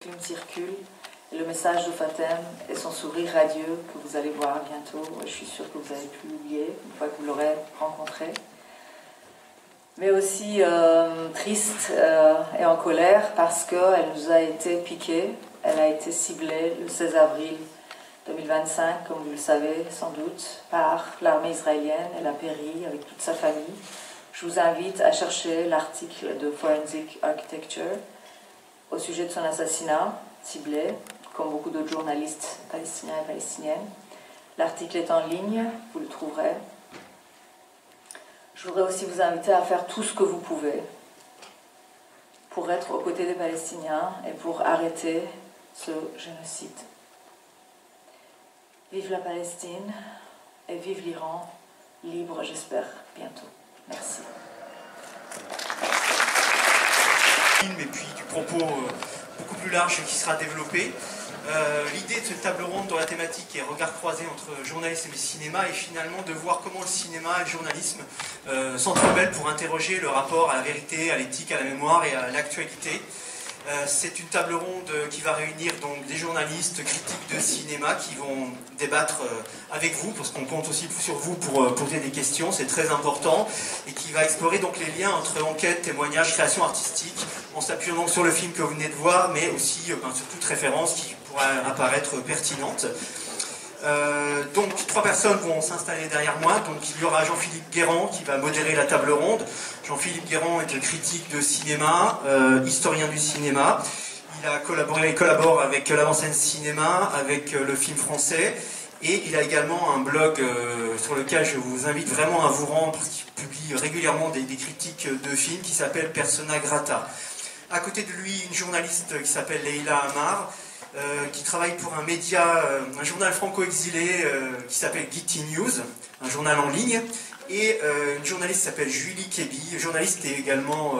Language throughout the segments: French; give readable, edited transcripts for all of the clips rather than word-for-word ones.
Le film circule, et le message de Fatem et son sourire radieux que vous allez voir bientôt. Je suis sûre que vous avez pu l'oublier une fois que vous l'aurez rencontré. Mais aussi triste et en colère parce qu'elle nous a été piquée, elle a été ciblée le 16 avril 2025, comme vous le savez sans doute, par l'armée israélienne. Elle a péri avec toute sa famille. Je vous invite à chercher l'article de Forensic Architecture au sujet de son assassinat ciblé, comme beaucoup d'autres journalistes palestiniens et palestiniennes. L'article est en ligne, vous le trouverez. Je voudrais aussi vous inviter à faire tout ce que vous pouvez pour être aux côtés des Palestiniens et pour arrêter ce génocide. Vive la Palestine et vive l'Iran, libre, j'espère, bientôt. Merci. Et puis du propos beaucoup plus large qui sera développé. L'idée de cette table ronde dans la thématique est regard croisé entre journalisme et cinéma, et finalement de voir comment le cinéma et le journalisme s'entremêlent pour interroger le rapport à la vérité, à l'éthique, à la mémoire et à l'actualité. C'est une table ronde qui va réunir donc des journalistes, critiques de cinéma qui vont débattre avec vous, parce qu'on compte aussi sur vous pour poser des questions, c'est très important, et qui va explorer donc les liens entre enquête, témoignage, création artistique, en s'appuyant donc sur le film que vous venez de voir, mais aussi sur toute référence qui pourra apparaître pertinente. Donc 3 personnes vont s'installer derrière moi. Donc il y aura Jean-Philippe Guérand qui va modérer la table ronde. Jean-Philippe Guérand est critique de cinéma, historien du cinéma. Il collabore avec l'Avant-Scène Cinéma, avec le film français, et il a également un blog sur lequel je vous invite vraiment à vous rendre, parce qu'il publie régulièrement des critiques de films, qui s'appelle Persona Grata. À côté de lui, une journaliste qui s'appelle Leïla Amar, qui travaille pour un média, un journal franco-exilé qui s'appelle Getty News, un journal en ligne, et une journaliste qui s'appelle Julie Kébi, journaliste et également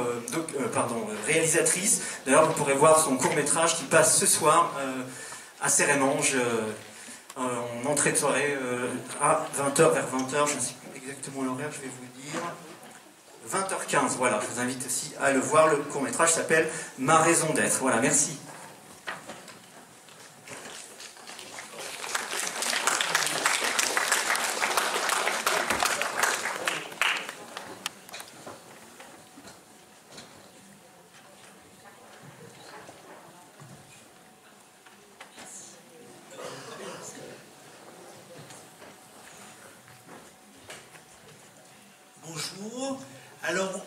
réalisatrice. D'ailleurs, vous pourrez voir son court-métrage qui passe ce soir à Sérémange, en entrée de soirée, à 20h, vers 20h, je ne sais plus exactement l'horaire, je vais vous dire... 20h15, voilà, je vous invite aussi à le voir. Le court-métrage s'appelle Ma raison d'être. Voilà, merci. Bonjour. Alors,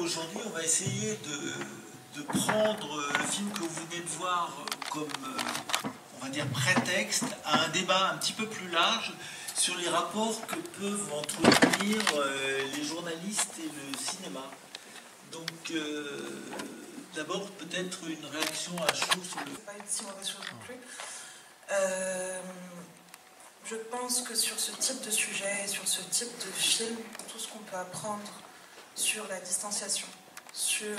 aujourd'hui, on va essayer de prendre le film que vous venez de voir comme, on va dire, prétexte à un débat un petit peu plus large sur les rapports que peuvent entretenir les journalistes et le cinéma. Donc, d'abord, peut-être une réaction à chaud sur le... C'est pas une si mauvaise chose non plus. Je pense que sur ce type de sujet, sur ce type de film, tout ce qu'on peut apprendre sur la distanciation, sur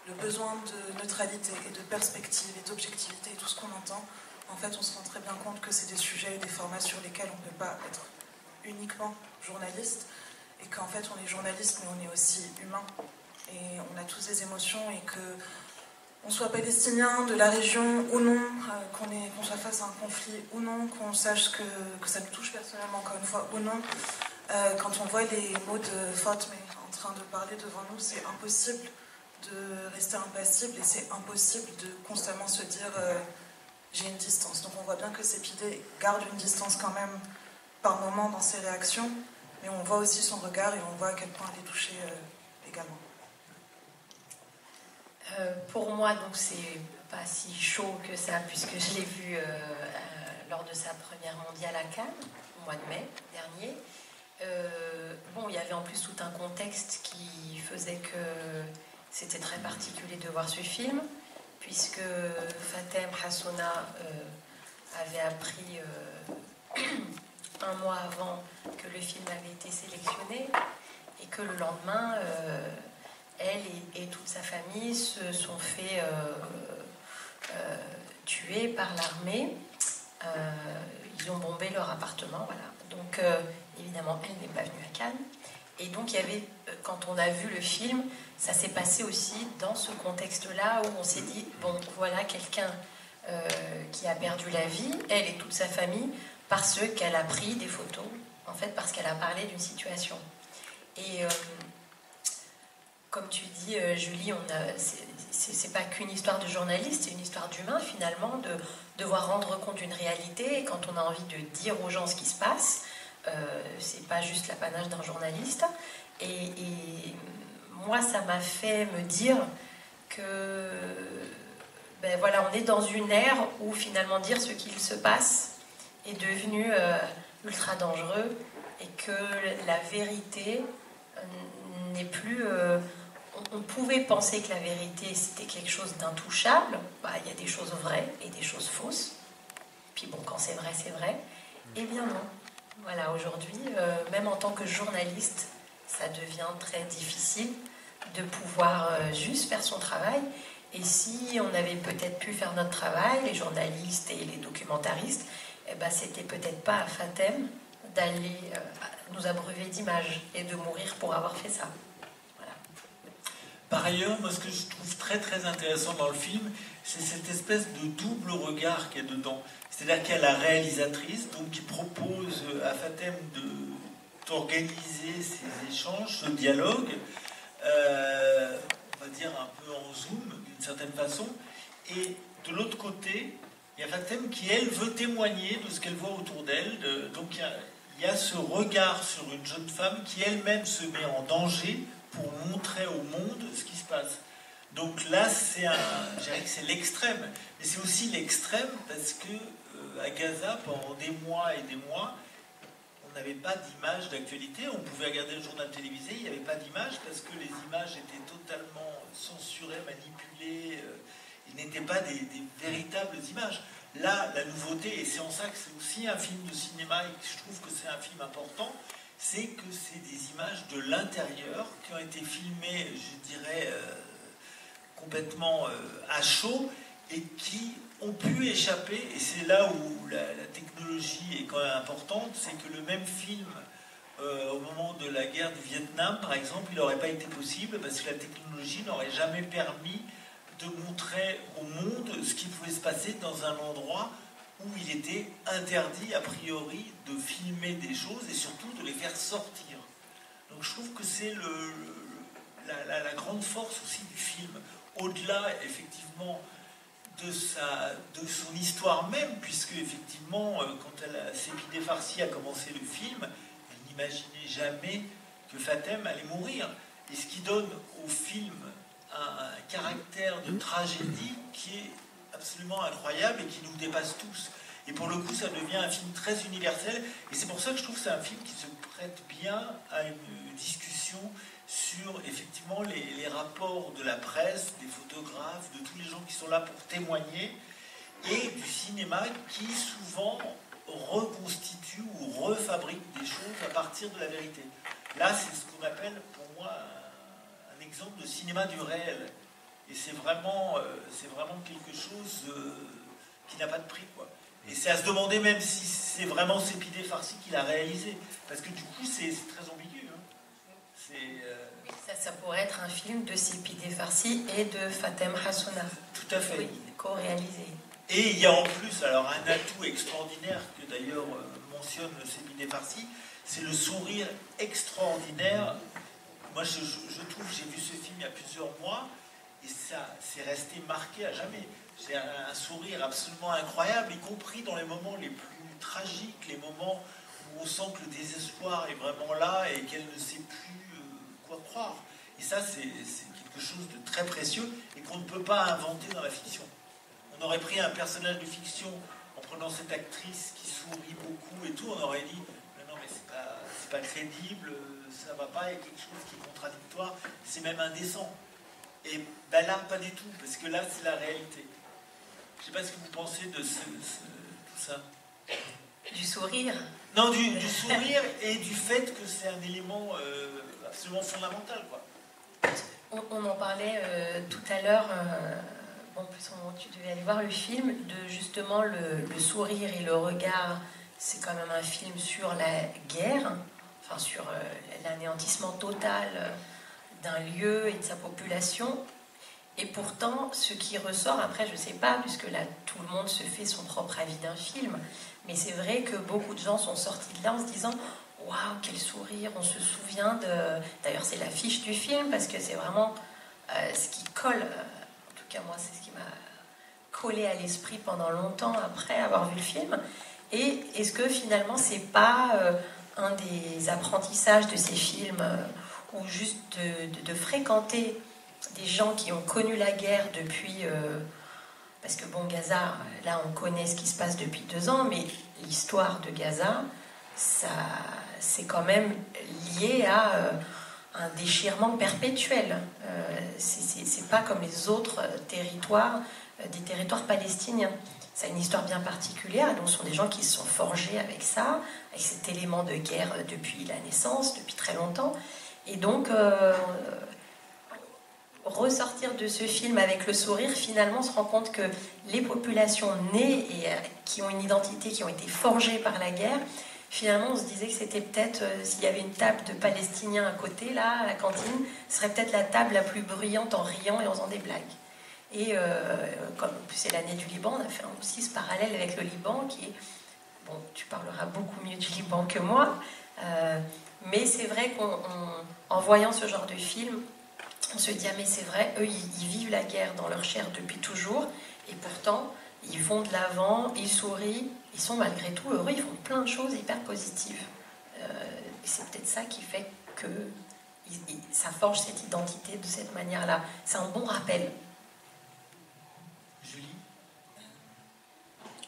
le besoin de neutralité et de perspective et d'objectivité et tout ce qu'on entend, en fait on se rend très bien compte que c'est des sujets et des formats sur lesquels on ne peut pas être uniquement journaliste, et qu'en fait on est journaliste mais on est aussi humain, et on a tous des émotions, et que on soit palestinien, de la région ou non, qu'on soit face à un conflit ou non, qu'on sache que ça nous touche personnellement encore une fois ou non, quand on voit les mots de Fatme en train de parler devant nous, c'est impossible de rester impassible, et c'est impossible de constamment se dire j'ai une distance. Donc on voit bien que Sepideh garde une distance quand même par moment dans ses réactions, mais on voit aussi son regard et on voit à quel point elle est touchée également. Pour moi, donc c'est pas si chaud que ça, puisque je l'ai vu lors de sa première mondiale à Cannes, au mois de mai dernier. Bon, il y avait en plus tout un contexte qui faisait que c'était très particulier de voir ce film, puisque Fatem Hassouna avait appris un mois avant que le film avait été sélectionné, et que le lendemain... elle et toute sa famille se sont fait tuer par l'armée. Ils ont bombé leur appartement, voilà. Donc, évidemment, elle n'est pas venue à Cannes. Et donc, il y avait, quand on a vu le film, ça s'est passé aussi dans ce contexte-là où on s'est dit, bon, voilà quelqu'un qui a perdu la vie, elle et toute sa famille, parce qu'elle a pris des photos, en fait, parce qu'elle a parlé d'une situation. Et comme tu dis, Julie, c'est pas qu'une histoire de journaliste, c'est une histoire d'humain, finalement, de devoir rendre compte d'une réalité. Et quand on a envie de dire aux gens ce qui se passe, c'est pas juste l'apanage d'un journaliste. Et moi, ça m'a fait me dire que ben voilà, on est dans une ère où finalement dire ce qu'il se passe est devenu ultra dangereux et que la vérité n'est plus... on pouvait penser que la vérité c'était quelque chose d'intouchable. Bah, il y a des choses vraies et des choses fausses. Puis bon, quand c'est vrai, c'est vrai. Eh bien non. Voilà, aujourd'hui, même en tant que journaliste, ça devient très difficile de pouvoir juste faire son travail. Et si on avait peut-être pu faire notre travail, les journalistes et les documentaristes, eh ben, c'était peut-être pas à Fatem d'aller nous abreuver d'images et de mourir pour avoir fait ça. Voilà. Par ailleurs, moi, ce que je trouve très très intéressant dans le film, c'est cette espèce de double regard qu'il y a dedans. C'est-à-dire qu'il y a la réalisatrice, donc, qui propose à Fatem d'organiser ces échanges, ce dialogue, on va dire un peu en zoom, d'une certaine façon. Et de l'autre côté, il y a Fatem qui, elle, veut témoigner de ce qu'elle voit autour d'elle. Donc il y a ce regard sur une jeune femme qui elle-même se met en danger pour montrer au monde ce qui se passe. Donc là, je dirais que c'est l'extrême. Mais c'est aussi l'extrême parce que à Gaza, pendant des mois et des mois, on n'avait pas d'image d'actualité. On pouvait regarder le journal télévisé, il n'y avait pas d'image parce que les images étaient totalement censurées, manipulées. Ils n'étaient pas des véritables images. Là, la nouveauté, et c'est en ça que c'est aussi un film de cinéma et que je trouve que c'est un film important, c'est que c'est des images de l'intérieur qui ont été filmées, je dirais, complètement à chaud et qui ont pu échapper. Et c'est là où la technologie est quand même importante, c'est que le même film, au moment de la guerre du Vietnam, par exemple, il n'aurait pas été possible parce que la technologie n'aurait jamais permis de montrer au monde ce qui pouvait se passer dans un endroit où il était interdit, a priori, de filmer des choses et surtout de les faire sortir. Donc je trouve que c'est la grande force aussi du film. Au-delà, effectivement, de son histoire même, puisque, effectivement, quand Sepideh Farsi a commencé le film, elle n'imaginait jamais que Fatem allait mourir. Et ce qui donne au film un caractère de tragédie qui est absolument incroyable et qui nous dépasse tous. Et pour le coup, ça devient un film très universel. Et c'est pour ça que je trouve que c'est un film qui se prête bien à une discussion sur, effectivement, les rapports de la presse, des photographes, de tous les gens qui sont là pour témoigner, et du cinéma qui, souvent, reconstitue ou refabrique des choses à partir de la vérité. Là, c'est ce qu'on appelle, pour moi, un exemple de cinéma du réel. Et c'est vraiment quelque chose qui n'a pas de prix, quoi. Et c'est à se demander même si c'est vraiment Sepideh Farsi qui l'a réalisé. Parce que du coup, c'est très ambigu. Hein. Ça pourrait être un film de Sepideh Farsi et de Fatem Hassouna. Tout à fait. Oui, co-réalisé. Et il y a en plus alors un atout extraordinaire que d'ailleurs mentionne Sepideh Farsi, c'est le sourire extraordinaire. Moi, je trouve, j'ai vu ce film il y a plusieurs mois, et ça, c'est resté marqué à jamais. C'est un sourire absolument incroyable, y compris dans les moments les plus tragiques, les moments où on sent que le désespoir est vraiment là et qu'elle ne sait plus quoi croire. Et ça, c'est quelque chose de très précieux et qu'on ne peut pas inventer dans la fiction. On aurait pris un personnage de fiction en prenant cette actrice qui sourit beaucoup et tout, on aurait dit non, mais c'est pas crédible, ça va pas, il y a quelque chose qui est contradictoire, c'est même indécent. Et ben là, pas du tout, parce que là, c'est la réalité. Je sais pas ce que vous pensez de tout ça. Du sourire. Non, du sourire et du fait que c'est un élément absolument fondamental, quoi. On en parlait tout à l'heure, en plus tu devais aller voir le film, de justement le sourire et le regard. C'est quand même un film sur la guerre, enfin, sur l'anéantissement total d'un lieu et de sa population. Et pourtant, ce qui ressort, après, je ne sais pas, puisque là, tout le monde se fait son propre avis d'un film, mais c'est vrai que beaucoup de gens sont sortis de là en se disant « Waouh, quel sourire !» On se souvient de... D'ailleurs, c'est l'affiche du film, parce que c'est vraiment ce qui colle. En tout cas, moi, c'est ce qui m'a collé à l'esprit pendant longtemps après avoir vu le film. Et est-ce que finalement, c'est pas un des apprentissages de ces films ou juste de fréquenter des gens qui ont connu la guerre depuis... parce que bon, Gaza, là on connaît ce qui se passe depuis 2 ans, mais l'histoire de Gaza, ça, c'est quand même lié à un déchirement perpétuel. C'est pas comme les autres territoires, des territoires palestiniens. C'est une histoire bien particulière, donc ce sont des gens qui se sont forgés avec ça, avec cet élément de guerre depuis la naissance, depuis très longtemps. Et donc... ressortir de ce film avec le sourire, finalement, on se rend compte que les populations nées et qui ont une identité, qui ont été forgées par la guerre, finalement, on se disait que c'était peut-être, s'il y avait une table de Palestiniens à côté, là, à la cantine, ce serait peut-être la table la plus bruyante en riant et en faisant des blagues. Et comme c'est l'année du Liban, on a fait aussi ce parallèle avec le Liban, qui est... Bon, tu parleras beaucoup mieux du Liban que moi, mais c'est vrai qu'en voyant ce genre de film, on se dit, ah mais c'est vrai, eux, ils vivent la guerre dans leur chair depuis toujours, et pourtant, ils vont de l'avant, ils sourient, ils sont malgré tout heureux, ils font plein de choses hyper positives. Et c'est peut-être ça qui fait que ça forge cette identité de cette manière-là. C'est un bon rappel. Julie ?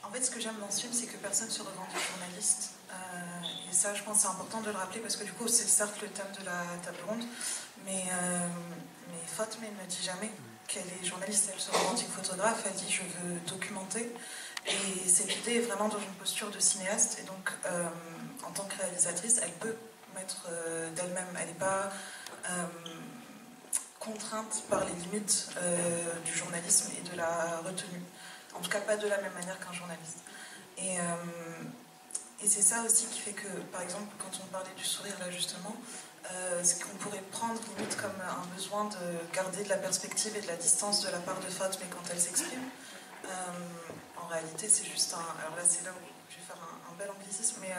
En fait, ce que j'aime dans ce film, c'est que personne ne se revendique journaliste. Et ça, je pense que c'est important de le rappeler, parce que du coup, c'est certes le thème de la table ronde, mais Fatma ne dit jamais qu'elle est journaliste, elle se revendique photographe, elle dit « je veux documenter ». Et cette idée est vraiment dans une posture de cinéaste, et donc, en tant que réalisatrice, elle peut mettre d'elle-même, elle n'est pas contrainte par les limites du journalisme et de la retenue. En tout cas, pas de la même manière qu'un journaliste. Et c'est ça aussi qui fait que, par exemple, quand on parlait du sourire, là, justement, ce qu'on pourrait prendre limite comme un besoin de garder de la perspective et de la distance de la part de Fatma quand elle s'exprime. En réalité, c'est juste un... Alors là, c'est là où je vais faire un bel anglicisme, mais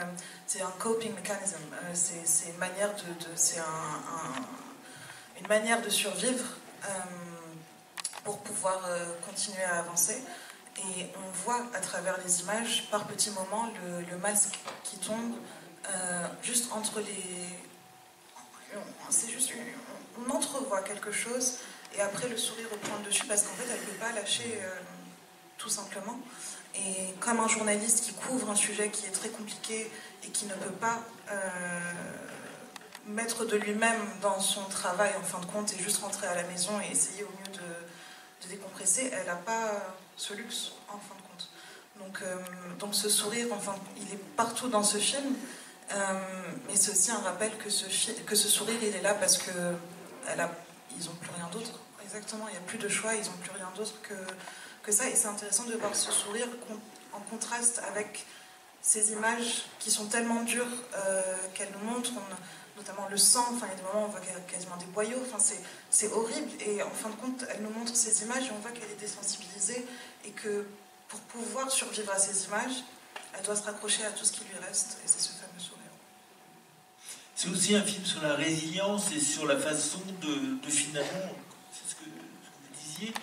c'est un coping mechanism. C'est une manière une manière de survivre pour pouvoir continuer à avancer. Et on voit à travers les images, par petits moments, le masque qui tombe juste entre les... C'est juste... On entrevoit quelque chose et après le sourire reprend le dessus parce qu'en fait, elle ne peut pas lâcher tout simplement. Et comme un journaliste qui couvre un sujet qui est très compliqué et qui ne peut pas mettre de lui-même dans son travail, en fin de compte, et juste rentrer à la maison et essayer au mieux de décompresser, elle n'a pas ce luxe, en fin de compte. Donc ce sourire, enfin, il est partout dans ce film, mais c'est aussi un rappel que ce sourire, il est là parce que ils n'ont plus rien d'autre. Exactement, il n'y a plus de choix, ils n'ont plus rien d'autre que ça. Et c'est intéressant de voir ce sourire en contraste avec ces images qui sont tellement dures qu'elles nous montrent, notamment le sang, enfin, il y a des moments où on voit quasiment des boyaux, enfin, c'est horrible. Et en fin de compte, elle nous montre ces images et on voit qu'elle est désensibilisée et que pour pouvoir survivre à ces images, elle doit se raccrocher à tout ce qui lui reste, et c'est ce fameux sourire. C'est aussi un film sur la résilience et sur la façon de finalement, c'est ce que vous disiez,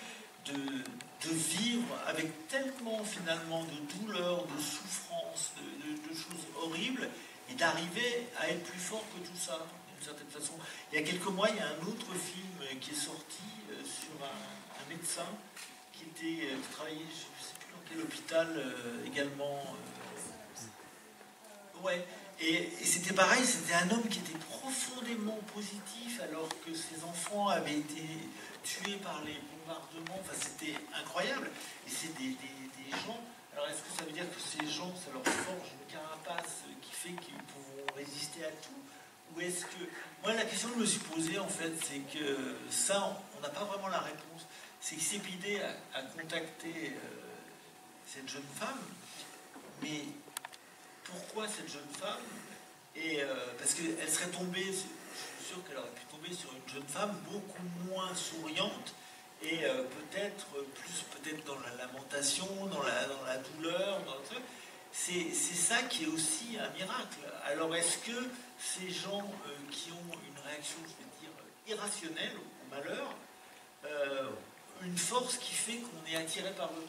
de vivre avec tellement finalement de douleur, de souffrance, de choses horribles, et d'arriver à être plus fort que tout ça, d'une certaine façon. Il y a quelques mois, il y a un autre film qui est sorti sur un médecin qui travaillait, je ne sais plus dans quel hôpital également. Ouais. Et c'était pareil, c'était un homme qui était profondément positif alors que ses enfants avaient été tués par les bombardements. Enfin, c'était incroyable. Et c'est des gens... Alors, est-ce que ça veut dire que ces gens, ça leur forge une carapace qui fait qu'ils pourront résister à tout? Ou est-ce que... Moi, la question que je me suis posée, en fait, c'est que ça, on n'a pas vraiment la réponse. C'est que Sépidé a contacté cette jeune femme, mais... Pourquoi cette jeune femme? Et parce qu'elle serait tombée, je suis sûr qu'elle aurait pu tomber sur une jeune femme beaucoup moins souriante et peut-être dans la lamentation, dans la douleur. C'est ça qui est aussi un miracle. Alors est-ce que ces gens qui ont une réaction, je vais dire, irrationnelle au malheur, une force qui fait qu'on est attiré par eux?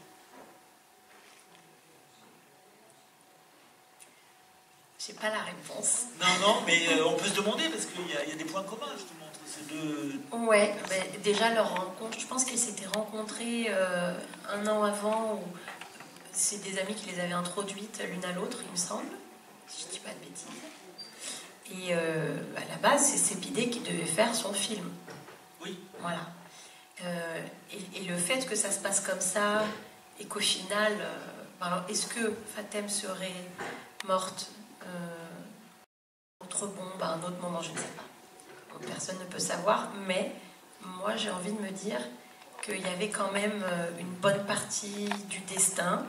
J'ai pas la réponse. Non, mais on peut se demander, parce qu'il y a des points communs, justement, entre ces deux... Ouais, mais déjà leur rencontre, je pense qu'ils s'étaient rencontrés 1 an avant, où c'est des amis qui les avaient introduites l'une à l'autre, il me semble, si je dis pas de bêtises. Et à la base, c'est Sépidé qui devait faire son film. Oui. Voilà. Et le fait que ça se passe comme ça, et qu'au final, alors, est-ce que Fatem serait morte autre bombe à un autre moment, je ne sais pas. Personne ne peut savoir, mais moi j'ai envie de me dire qu'il y avait quand même une bonne partie du destin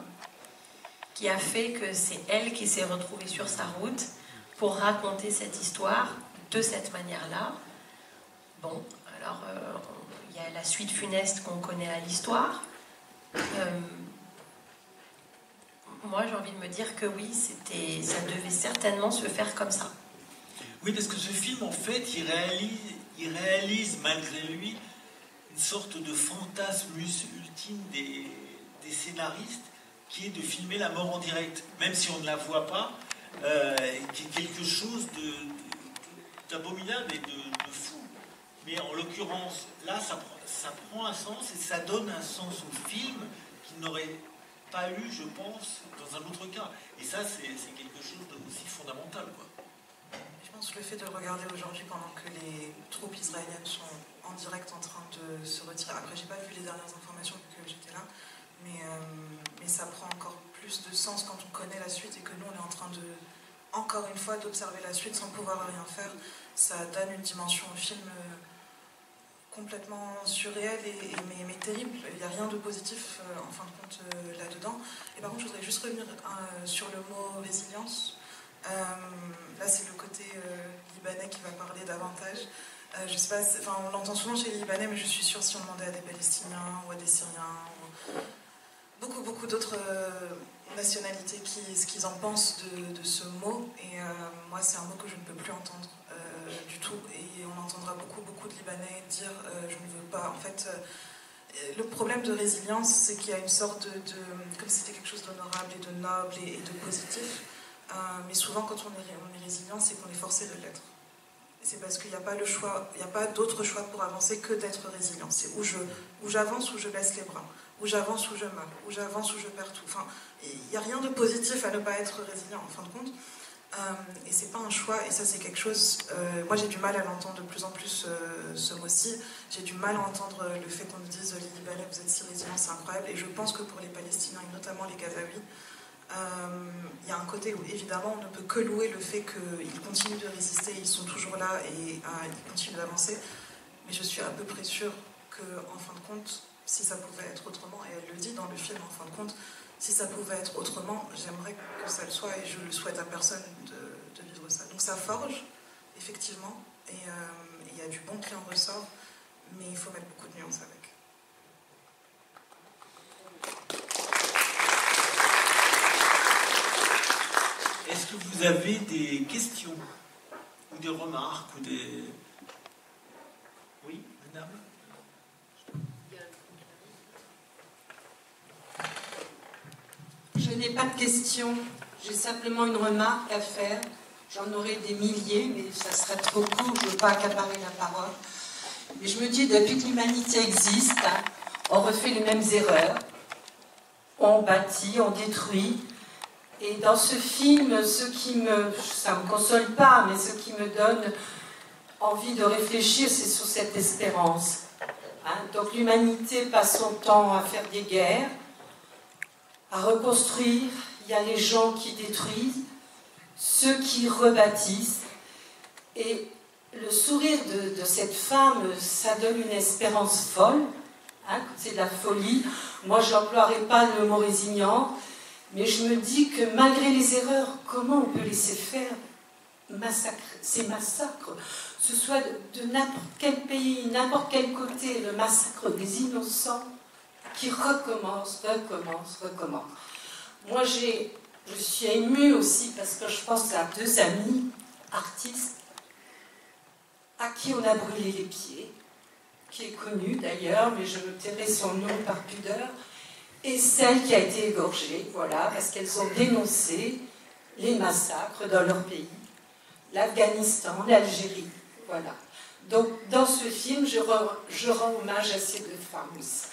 qui a fait que c'est elle qui s'est retrouvée sur sa route pour raconter cette histoire de cette manière-là. Bon, alors il y a la suite funeste qu'on connaît à l'histoire. Moi j'ai envie de me dire que oui, ça devait certainement se faire comme ça. Oui, parce que ce film, en fait, il réalise malgré lui une sorte de fantasme ultime des scénaristes, qui est de filmer la mort en direct, même si on ne la voit pas, qui est quelque chose d'abominable et de fou. Mais en l'occurrence, là, ça prend un sens et ça donne un sens au film qu'il n'aurait pas eu, je pense, dans un autre cas. Et ça, c'est quelque chose d'aussi fondamental, quoi. Je pense que le fait de le regarder aujourd'hui pendant que les troupes israéliennes sont en direct en train de se retirer, après j'ai pas vu les dernières informations vu que j'étais là, mais ça prend encore plus de sens quand on connaît la suite et que nous on est en train de, encore une fois, d'observer la suite sans pouvoir rien faire. Ça donne une dimension au film complètement surréelle mais terrible. Il n'y a rien de positif en fin de compte là-dedans. Et par contre je voudrais juste revenir sur le mot résilience. Là c'est le côté libanais qui va parler davantage. Je sais pas, on l'entend souvent chez les Libanais, mais je suis sûre si on demandait à des Palestiniens ou à des Syriens ou beaucoup d'autres nationalités ce qu'ils en pensent de ce mot. Et moi c'est un mot que je ne peux plus entendre du tout. Et on entendra beaucoup de Libanais dire je ne veux pas. En fait, le problème de résilience, c'est qu'il y a une sorte comme si c'était quelque chose d'honorable et de noble et de positif. Mais souvent, quand on est résilient, c'est qu'on est forcé de l'être. C'est parce qu'il n'y a pas le choix, il n'y a pas d'autre choix pour avancer que d'être résilient. C'est où j'avance, où je baisse les bras, où j'avance, où je meurs, où j'avance, où je perds tout. Enfin, il n'y a rien de positif à ne pas être résilient, en fin de compte. Et c'est pas un choix, et ça c'est quelque chose... moi j'ai du mal à l'entendre de plus en plus, ce mot-ci. J'ai du mal à entendre le fait qu'on nous dise les Libanais, vous êtes si résilients, c'est incroyable. Et je pense que pour les Palestiniens, et notamment les Gazaouis, il y a un côté où évidemment on ne peut que louer le fait qu'ils continuent de résister, ils sont toujours là et ils continuent d'avancer, mais je suis à peu près sûre qu'en fin de compte, si ça pouvait être autrement, et elle le dit dans le film, en fin de compte, si ça pouvait être autrement, j'aimerais que ça le soit et je le souhaite à personne de vivre ça. Donc ça forge, effectivement, et il y a du bon qui en ressort, mais il faut mettre beaucoup de nuances avec. Est-ce que vous avez des questions ou des remarques ou des... Oui, madame? Je n'ai pas de questions, j'ai simplement une remarque à faire. J'en aurai des milliers, mais ça serait trop court, je ne veux pas accaparer la parole. Mais je me dis, depuis que l'humanité existe, on refait les mêmes erreurs. On bâtit, on détruit. Et dans ce film, ça ne me console pas, mais ce qui me donne envie de réfléchir, c'est sur cette espérance. Donc l'humanité passe son temps à faire des guerres, à reconstruire. Il y a les gens qui détruisent, ceux qui rebâtissent. Et le sourire de cette femme, ça donne une espérance folle. C'est de la folie. Moi, je n'emploierai pas le mot résilient. Mais je me dis que malgré les erreurs, comment on peut laisser faire? ces massacres, ce soit de n'importe quel pays, n'importe quel côté, le massacre des innocents qui recommence. Moi, je suis émue aussi parce que je pense à 2 amis artistes à qui on a brûlé les pieds, qui est connue d'ailleurs, mais je me tairai son nom par pudeur, et celle qui a été égorgée, voilà, parce qu'elles ont dénoncé les massacres dans leur pays, l'Afghanistan, l'Algérie, voilà. Donc, dans ce film, je rends hommage à ces 2 femmes aussi.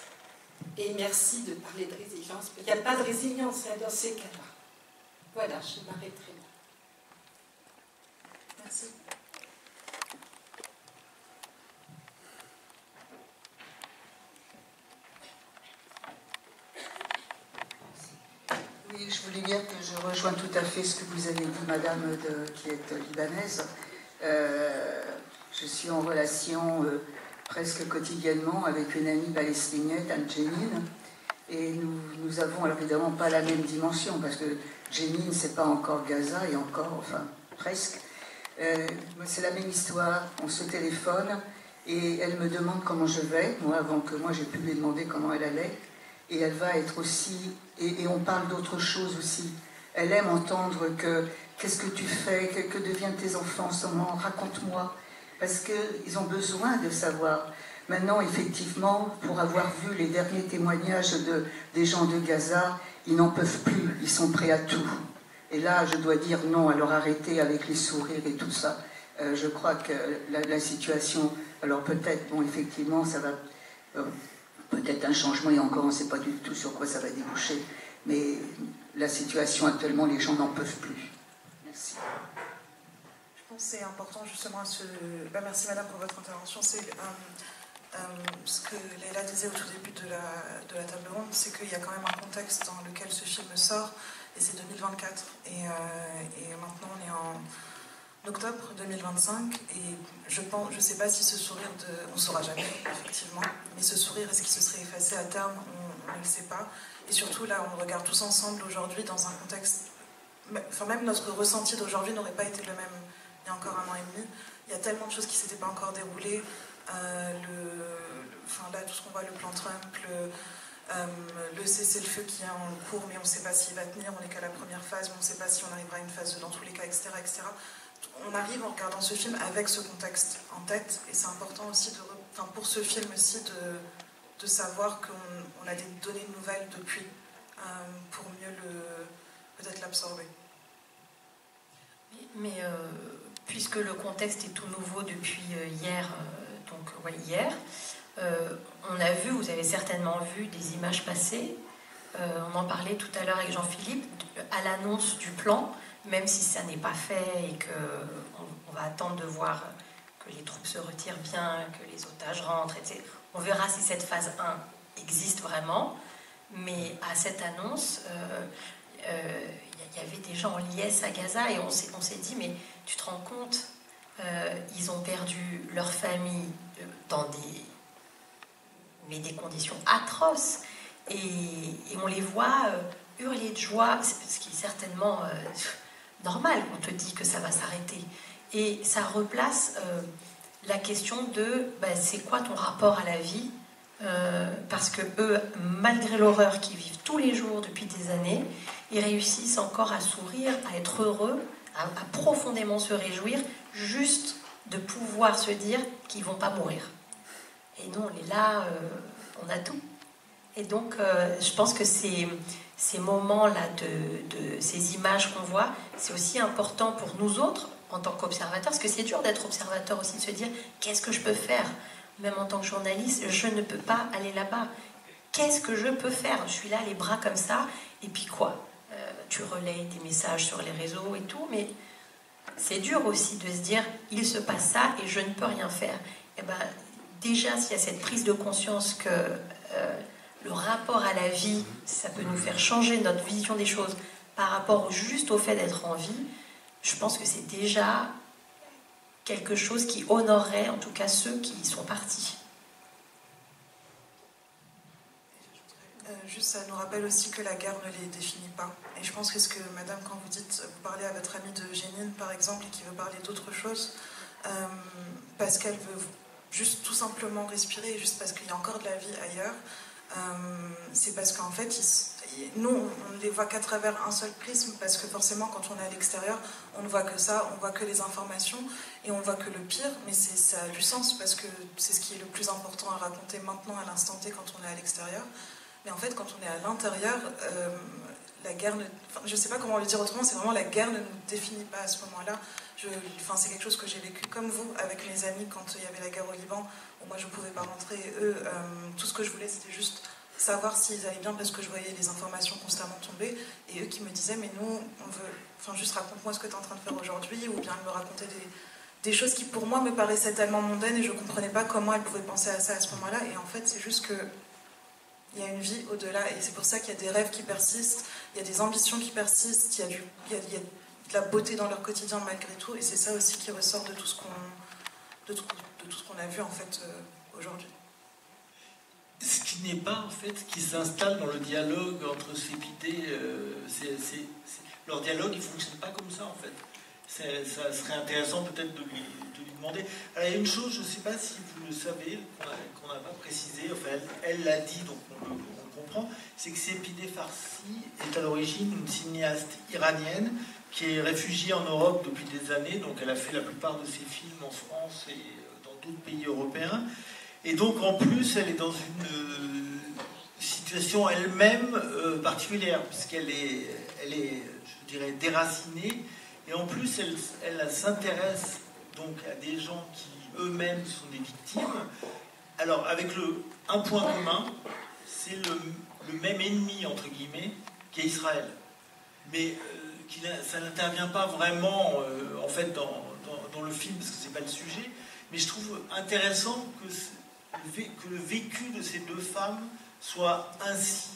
Et merci de parler de résilience. Il n'y a pas de résilience dans ces cas-là. Voilà, je m'arrêterai là. Merci. Oui, je voulais dire que je rejoins tout à fait ce que vous avez dit, madame, qui est libanaise. Je suis en relation presque quotidiennement avec une amie palestinienne, Anne-Jeanine, et nous avons alors évidemment pas la même dimension, parce que Jeanine, c'est pas encore Gaza, et encore, enfin, presque. C'est la même histoire, on se téléphone, et elle me demande comment je vais, moi, avant que moi j'ai pu lui demander comment elle allait, et elle va être aussi, et on parle d'autre chose aussi. Elle aime entendre qu'est-ce que tu fais, que deviennent tes enfants en ce moment, raconte-moi, parce qu'ils ont besoin de savoir. Maintenant, effectivement, pour avoir vu les derniers témoignages des gens de Gaza, ils n'en peuvent plus, ils sont prêts à tout. Et là, je dois dire non, alors arrêtez avec les sourires et tout ça. Je crois que la situation, alors peut-être, bon, effectivement, ça va, peut-être un changement, et encore, on ne sait pas du tout sur quoi ça va déboucher, mais la situation actuellement, les gens n'en peuvent plus. Merci. Je pense que c'est important justement merci madame pour votre intervention. C'est ce que Leila disait au tout début de la table ronde, c'est qu'il y a quand même un contexte dans lequel ce film sort, et c'est 2024. Et maintenant on est en octobre 2025, et je ne sais pas si ce sourire on ne saura jamais, effectivement, mais ce sourire, est-ce qu'il se serait effacé à terme? On ne le sait pas. Et surtout, là, on le regarde tous ensemble aujourd'hui dans un contexte... Enfin, même notre ressenti d'aujourd'hui n'aurait pas été le même il y a encore 1 an et demi. Il y a tellement de choses qui ne s'étaient pas encore déroulées. Enfin, là, tout ce qu'on voit, le plan Trump, le cessez-le-feu qui est en cours, mais on ne sait pas s'il va tenir, on n'est qu'à la première phase, mais on ne sait pas si on arrivera à une phase 2 dans tous les cas, etc., etc. On arrive en regardant ce film avec ce contexte en tête, et c'est important aussi, pour ce film aussi, de savoir qu'on a des données nouvelles depuis, pour mieux peut-être l'absorber. Mais puisque le contexte est tout nouveau depuis hier, on a vu, vous avez certainement vu des images passer, on en parlait tout à l'heure avec Jean-Philippe, à l'annonce du plan, même si ça n'est pas fait et qu'on va attendre de voir que les troupes se retirent bien, que les otages rentrent, etc. On verra si cette phase 1 existe vraiment, mais à cette annonce, il y avait des gens en liesse à Gaza, et on s'est dit, mais tu te rends compte, ils ont perdu leur famille dans des conditions atroces, et on les voit hurler de joie, ce qui est certainement normal, on te dit que ça va s'arrêter, et ça replace la question de c'est quoi ton rapport à la vie, parce que eux, malgré l'horreur qu'ils vivent tous les jours depuis des années, ils réussissent encore à sourire, à être heureux, à profondément se réjouir, juste de pouvoir se dire qu'ils ne vont pas mourir. Et nous, on est là, on a tout. Et donc, je pense que ces moments-là, ces images qu'on voit, c'est aussi important pour nous autres, en tant qu'observateurs, parce que c'est dur d'être observateur aussi, de se dire, qu'est-ce que je peux faire? Même en tant que journaliste, je ne peux pas aller là-bas. Qu'est-ce que je peux faire? Je suis là, les bras comme ça, et puis quoi? Tu relais des messages sur les réseaux et tout, mais c'est dur aussi de se dire, il se passe ça et je ne peux rien faire. Et déjà, s'il y a cette prise de conscience que le rapport à la vie, ça peut nous faire changer notre vision des choses par rapport juste au fait d'être en vie, je pense que c'est déjà quelque chose qui honorerait en tout cas ceux qui y sont partis. Juste, ça nous rappelle aussi que la guerre ne les définit pas. Et je pense que ce que, madame, quand vous dites, vous parlez à votre amie de Génine, par exemple, et qui veut parler d'autre chose, parce qu'elle veut juste tout simplement respirer, juste parce qu'il y a encore de la vie ailleurs, c'est parce qu'en fait, nous, on ne les voit qu'à travers un seul prisme, parce que forcément, quand on est à l'extérieur, on ne voit que ça, on voit que les informations, et on voit que le pire, mais ça a du sens, parce que c'est ce qui est le plus important à raconter maintenant, à l'instant T, quand on est à l'extérieur. Mais en fait, quand on est à l'intérieur, la guerre, je ne sais pas comment le dire autrement, c'est vraiment la guerre ne nous définit pas à ce moment-là. C'est quelque chose que j'ai vécu comme vous, avec mes amis, quand il y avait la guerre au Liban, où moi je ne pouvais pas rentrer. Eux, tout ce que je voulais, c'était juste savoir s'ils allaient bien, parce que je voyais les informations constamment tomber. Et eux qui me disaient, mais nous, on veut, juste raconte-moi ce que tu es en train de faire aujourd'hui, ou bien me raconter des choses qui pour moi me paraissaient tellement mondaines, et je ne comprenais pas comment elles pouvaient penser à ça à ce moment-là. Et en fait, c'est juste que il y a une vie au-delà, et c'est pour ça qu'il y a des rêves qui persistent, il y a des ambitions qui persistent, il y a de la beauté dans leur quotidien malgré tout, et c'est ça aussi qui ressort de tout ce qu'on a vu en fait aujourd'hui. Ce qui n'est pas en fait, qui s'installe dans le dialogue entre ces idées, leur dialogue il ne fonctionne pas comme ça en fait. Ça serait intéressant peut-être de lui demander. Alors il y a une chose, je ne sais pas si vous le savez, qu'on n'a pas précisé, enfin elle l'a dit, donc on comprend, c'est que Sepideh Farsi est à l'origine une cinéaste iranienne qui est réfugiée en Europe depuis des années, donc elle a fait la plupart de ses films en France et dans d'autres pays européens. Et donc en plus elle est dans une situation elle-même particulière, puisqu'elle est, je dirais, déracinée. Et en plus, elle s'intéresse donc à des gens qui eux-mêmes sont des victimes. Alors, avec un point commun, c'est le même ennemi, entre guillemets, qu'est Israël. Mais ça n'intervient pas vraiment, en fait, dans le film, parce que c'est pas le sujet. Mais je trouve intéressant que le vécu de ces deux femmes soit ainsi,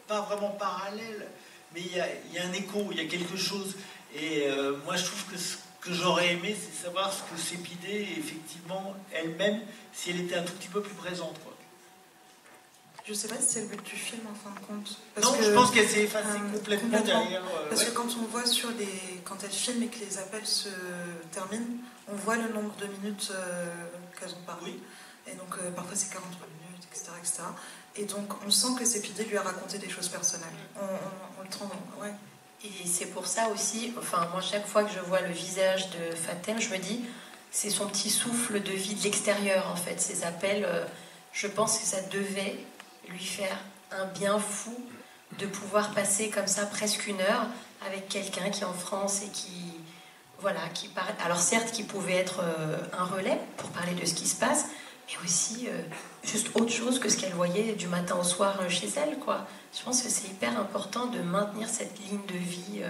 pas vraiment parallèle, mais il y a un écho, il y a quelque chose. Et moi, je trouve que ce que j'aurais aimé, c'est savoir ce que Sepideh, effectivement, elle-même, si elle était un tout petit peu plus présente, quoi. Je ne sais pas si c'est le but du film, en fin de compte. Non, je pense qu'elle s'est effacée complètement derrière. Parce que quand on voit quand elle filme et que les appels se terminent, on voit le nombre de minutes qu'elles ont parlé. Oui. Et donc, parfois, c'est 43 minutes, etc., etc. Et donc, on sent que Sepideh lui a raconté des choses personnelles. On le tremble, ouais. Et c'est pour ça aussi, enfin moi chaque fois que je vois le visage de Fatem, je me dis, c'est son petit souffle de vie de l'extérieur en fait, ces appels, je pense que ça devait lui faire un bien fou de pouvoir passer comme ça presque une heure avec quelqu'un qui est en France et qui, voilà, qui parle, alors certes qui pouvait être un relais pour parler de ce qui se passe, mais aussi juste autre chose que ce qu'elle voyait du matin au soir chez elle, quoi. Je pense que c'est hyper important de maintenir cette ligne de vie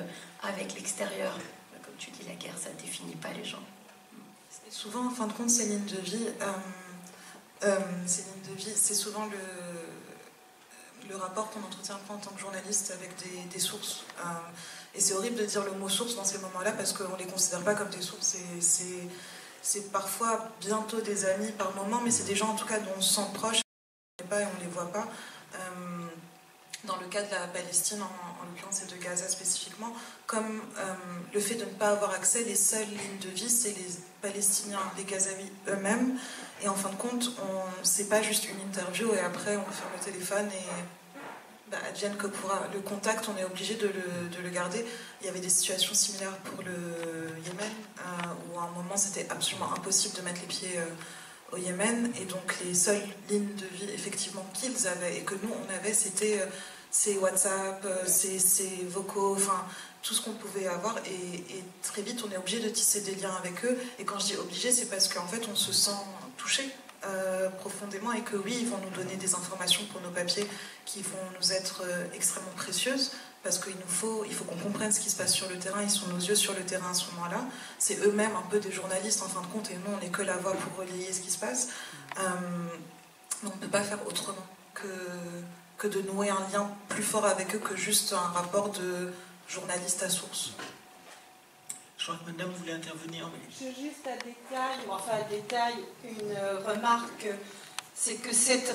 avec l'extérieur. Comme tu dis, la guerre, ça ne définit pas les gens. Et souvent, en fin de compte, ces lignes de vie, c'est souvent le rapport qu'on entretient en tant que journaliste avec des sources. Et c'est horrible de dire le mot source dans ces moments-là parce qu'on ne les considère pas comme des sources. C'est parfois bientôt des amis par moment, mais c'est des gens en tout cas dont on se sent proche et on ne les voit pas. Dans le cas de la Palestine, en l'occurrence, et de Gaza spécifiquement, comme le fait de ne pas avoir accès, les seules lignes de vie, c'est les Palestiniens, les Gazaouis eux-mêmes. Et en fin de compte, c'est pas juste une interview et après on ferme le téléphone et advienne que pourra. Le contact, on est obligé de le garder. Il y avait des situations similaires pour le Yémen, où à un moment c'était absolument impossible de mettre les pieds au Yémen, et donc les seules lignes de vie effectivement qu'ils avaient et que nous on avait, c'était ces WhatsApp, ces vocaux, enfin tout ce qu'on pouvait avoir, et très vite on est obligé de tisser des liens avec eux. Et quand je dis obligé, c'est parce qu'en fait on se sent touché profondément, et que oui, ils vont nous donner des informations pour nos papiers qui vont nous être extrêmement précieuses, parce qu'il faut qu'on comprenne ce qui se passe sur le terrain. Ils sont nos yeux sur le terrain à ce moment-là. C'est eux-mêmes un peu des journalistes en fin de compte, et nous on n'est que la voix pour relayer ce qui se passe. On ne peut pas faire autrement que de nouer un lien plus fort avec eux que juste un rapport de journaliste à source. Je crois que madame voulait intervenir. Juste un détail, une remarque. c'est que cette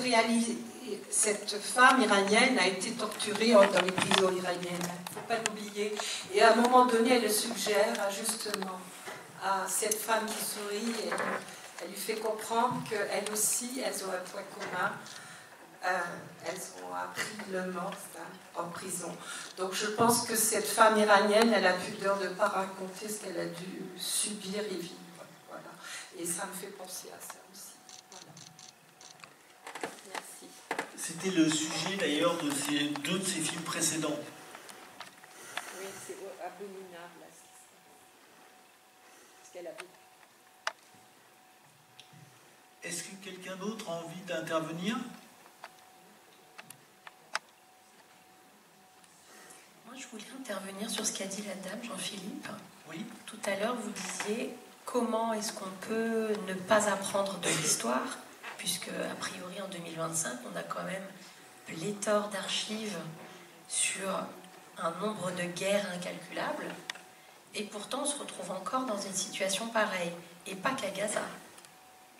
femme iranienne a été torturée dans les prisons iraniennes. Il ne faut pas l'oublier. Et à un moment donné, elle suggère justement à cette femme qui sourit, elle lui fait comprendre qu'elles aussi, elles ont un point commun. Elles ont appris le mort en prison. Donc je pense que cette femme iranienne, elle a pudeur de ne pas raconter ce qu'elle a dû subir et vivre. Voilà. Et ça me fait penser à ça aussi. Voilà. Merci. C'était le sujet d'ailleurs de deux de ses films précédents. Oui, c'est abominable. Ce qu'elle a vu. Est-ce que quelqu'un d'autre a envie d'intervenir ? Je voulais intervenir sur ce qu'a dit la dame, Jean-Philippe. Oui. Tout à l'heure, vous disiez comment est-ce qu'on peut ne pas apprendre de l'histoire, puisque, a priori, en 2025, on a quand même pléthore d'archives sur un nombre de guerres incalculables, et pourtant, on se retrouve encore dans une situation pareille, et pas qu'à Gaza.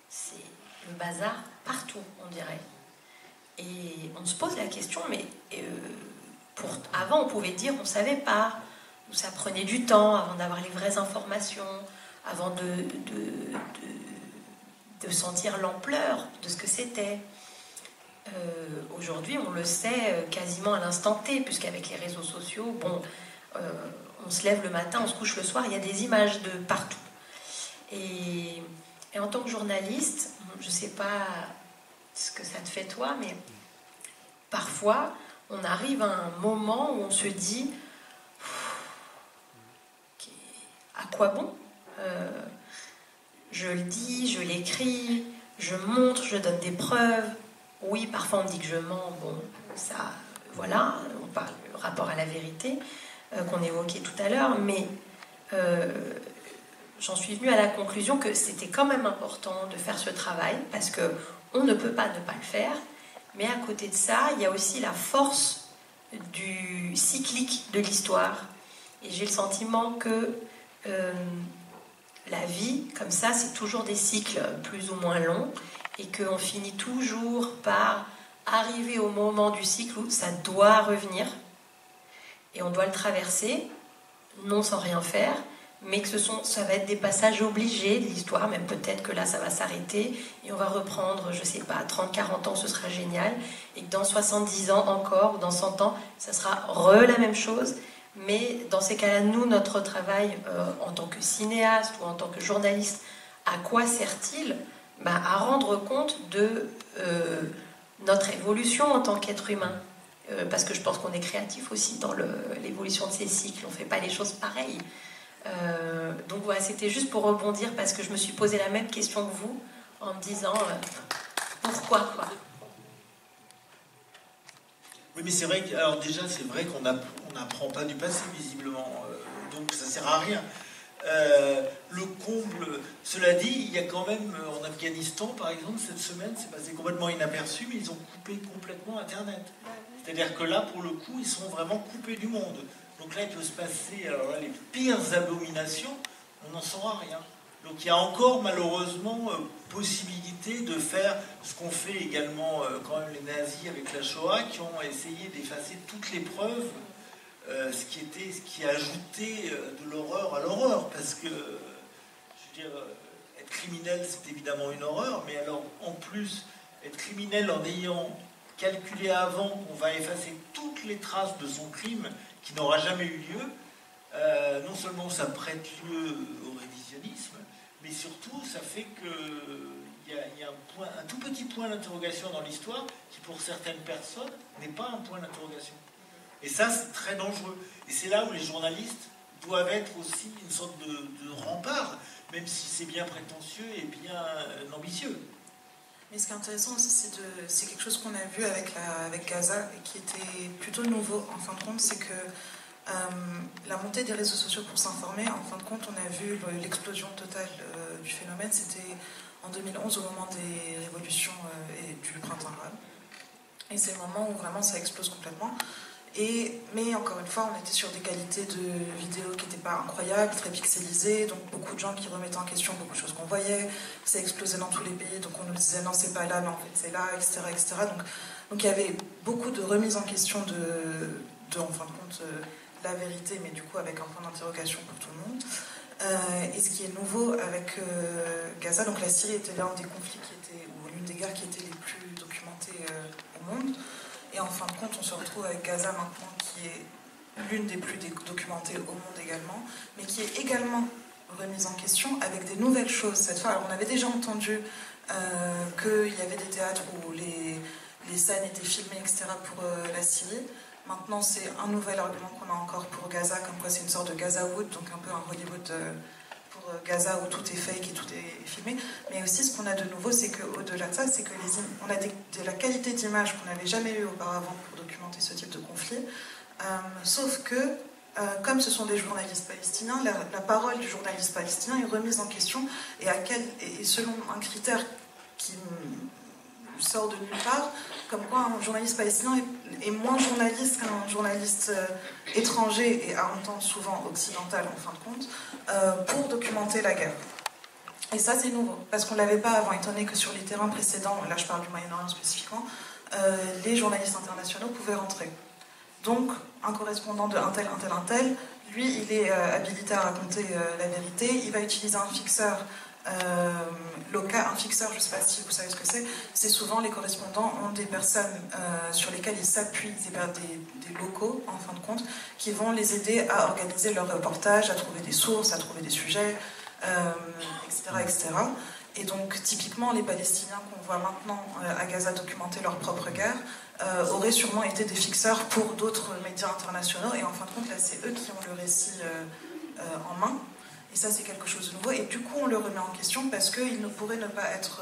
C'est le bazar partout, on dirait. Et on se pose la question, mais... avant, on pouvait dire on ne savait pas, ou ça prenait du temps avant d'avoir les vraies informations, avant de sentir l'ampleur de ce que c'était. Aujourd'hui, on le sait quasiment à l'instant T, puisqu'avec les réseaux sociaux, on se lève le matin, on se couche le soir, il y a des images de partout. Et en tant que journaliste, je ne sais pas ce que ça te fait toi, mais parfois... on arrive à un moment où on se dit à quoi bon, je le dis, je l'écris, je montre, je donne des preuves. Oui, parfois on me dit que je mens, ça, voilà, on parle du rapport à la vérité qu'on évoquait tout à l'heure, mais j'en suis venue à la conclusion que c'était quand même important de faire ce travail, parce qu'on ne peut pas ne pas le faire. Mais à côté de ça, il y a aussi la force du cyclique de l'histoire. Et j'ai le sentiment que la vie, comme ça, c'est toujours des cycles plus ou moins longs, et qu'on finit toujours par arriver au moment du cycle où ça doit revenir, et on doit le traverser, non sans rien faire, mais que ça va être des passages obligés de l'histoire, même peut-être que là ça va s'arrêter et on va reprendre, je sais pas, 30-40 ans, ce sera génial, et que dans 70 ans encore, ou dans 100 ans, ça sera la même chose. Mais dans ces cas-là, nous, notre travail en tant que cinéaste ou en tant que journaliste, à quoi sert-il ? À rendre compte de notre évolution en tant qu'être humain. Parce que je pense qu'on est créatif aussi dans l'évolution de ces cycles, on ne fait pas les choses pareilles. Donc voilà, c'était juste pour rebondir, parce que je me suis posé la même question que vous, en me disant pourquoi quoi. Oui, mais c'est vrai que, alors déjà, c'est vrai qu'on n'apprend pas du passé, visiblement, donc ça sert à rien. Le comble, cela dit, il y a quand même, en Afghanistan, par exemple, cette semaine, c'est passé complètement inaperçu, mais ils ont coupé complètement Internet. C'est-à-dire que là, pour le coup, ils sont vraiment coupés du monde. Donc là, il peut se passer les pires abominations, on n'en saura rien. Donc il y a encore, malheureusement, possibilité de faire ce qu'ont fait également quand même les nazis avec la Shoah, qui ont essayé d'effacer toutes les preuves, ce qui ajoutait de l'horreur à l'horreur. Parce que, je veux dire, être criminel, c'est évidemment une horreur, mais alors, en plus, être criminel en ayant calculé avant qu'on va effacer toutes les traces de son crime, qui n'aura jamais eu lieu, non seulement ça prête lieu au révisionnisme, mais surtout ça fait qu'il y a un tout petit point d'interrogation dans l'histoire qui pour certaines personnes n'est pas un point d'interrogation. Et ça, c'est très dangereux. Et c'est là où les journalistes doivent être aussi une sorte de rempart, même si c'est bien prétentieux et bien ambitieux. Mais ce qui est intéressant aussi, c'est quelque chose qu'on a vu avec Gaza et qui était plutôt nouveau en fin de compte, c'est que la montée des réseaux sociaux pour s'informer, en fin de compte, on a vu l'explosion totale du phénomène. C'était en 2011 au moment des révolutions et du printemps arabe. Et c'est le moment où vraiment ça explose complètement. Mais encore une fois, on était sur des qualités de vidéo qui n'étaient pas incroyables, très pixelisées, donc beaucoup de gens qui remettaient en question beaucoup de choses qu'on voyait, ça explosait dans tous les pays, donc on nous disait non c'est pas là, mais en fait c'est là, etc. etc. Donc il y avait beaucoup de remises en question de en fin de compte, la vérité, mais du coup avec un point d'interrogation pour tout le monde. Et ce qui est nouveau avec Gaza, donc la Syrie était l'un des conflits ou l'une des guerres qui étaient les plus documentées au monde. Et en fin de compte, on se retrouve avec Gaza maintenant, qui est l'une des plus documentées au monde également, mais qui est également remise en question avec des nouvelles choses cette fois. Alors, on avait déjà entendu qu'il y avait des théâtres où les scènes étaient filmées, etc. pour la Syrie. Maintenant, c'est un nouvel argument qu'on a encore pour Gaza, comme quoi c'est une sorte de Gazawood, donc un peu un Hollywood pour Gaza où tout est fake et tout est filmé. Mais aussi, ce qu'on a de nouveau, c'est qu'au-delà de ça, c'est qu'on a de la qualité d'image qu'on n'avait jamais eu auparavant pour documenter ce type de conflit. Sauf que, comme ce sont des journalistes palestiniens, la parole du journaliste palestinien est remise en question et selon un critère qui sort de nulle part, comme quoi un journaliste palestinien est moins journaliste qu'un journaliste étranger et à un temps souvent occidental en fin de compte, pour documenter la guerre. Et ça c'est nouveau, parce qu'on ne l'avait pas avant, étant donné que sur les terrains précédents, là je parle du Moyen-Orient spécifiquement, les journalistes internationaux pouvaient rentrer. Donc un correspondant de un tel, lui il est habilité à raconter la vérité, il va utiliser un fixeur local, un fixeur, je ne sais pas si vous savez ce que c'est souvent les correspondants ont des personnes sur lesquelles ils s'appuient, des locaux en fin de compte, qui vont les aider à organiser leur reportage, à trouver des sources, à trouver des sujets, etc., etc. Et donc typiquement les Palestiniens qu'on voit maintenant à Gaza documenter leur propre guerre auraient sûrement été des fixeurs pour d'autres médias internationaux, et en fin de compte là c'est eux qui ont le récit en main. Et ça, c'est quelque chose de nouveau. Et du coup, on le remet en question parce qu'ils ne pourraient ne pas être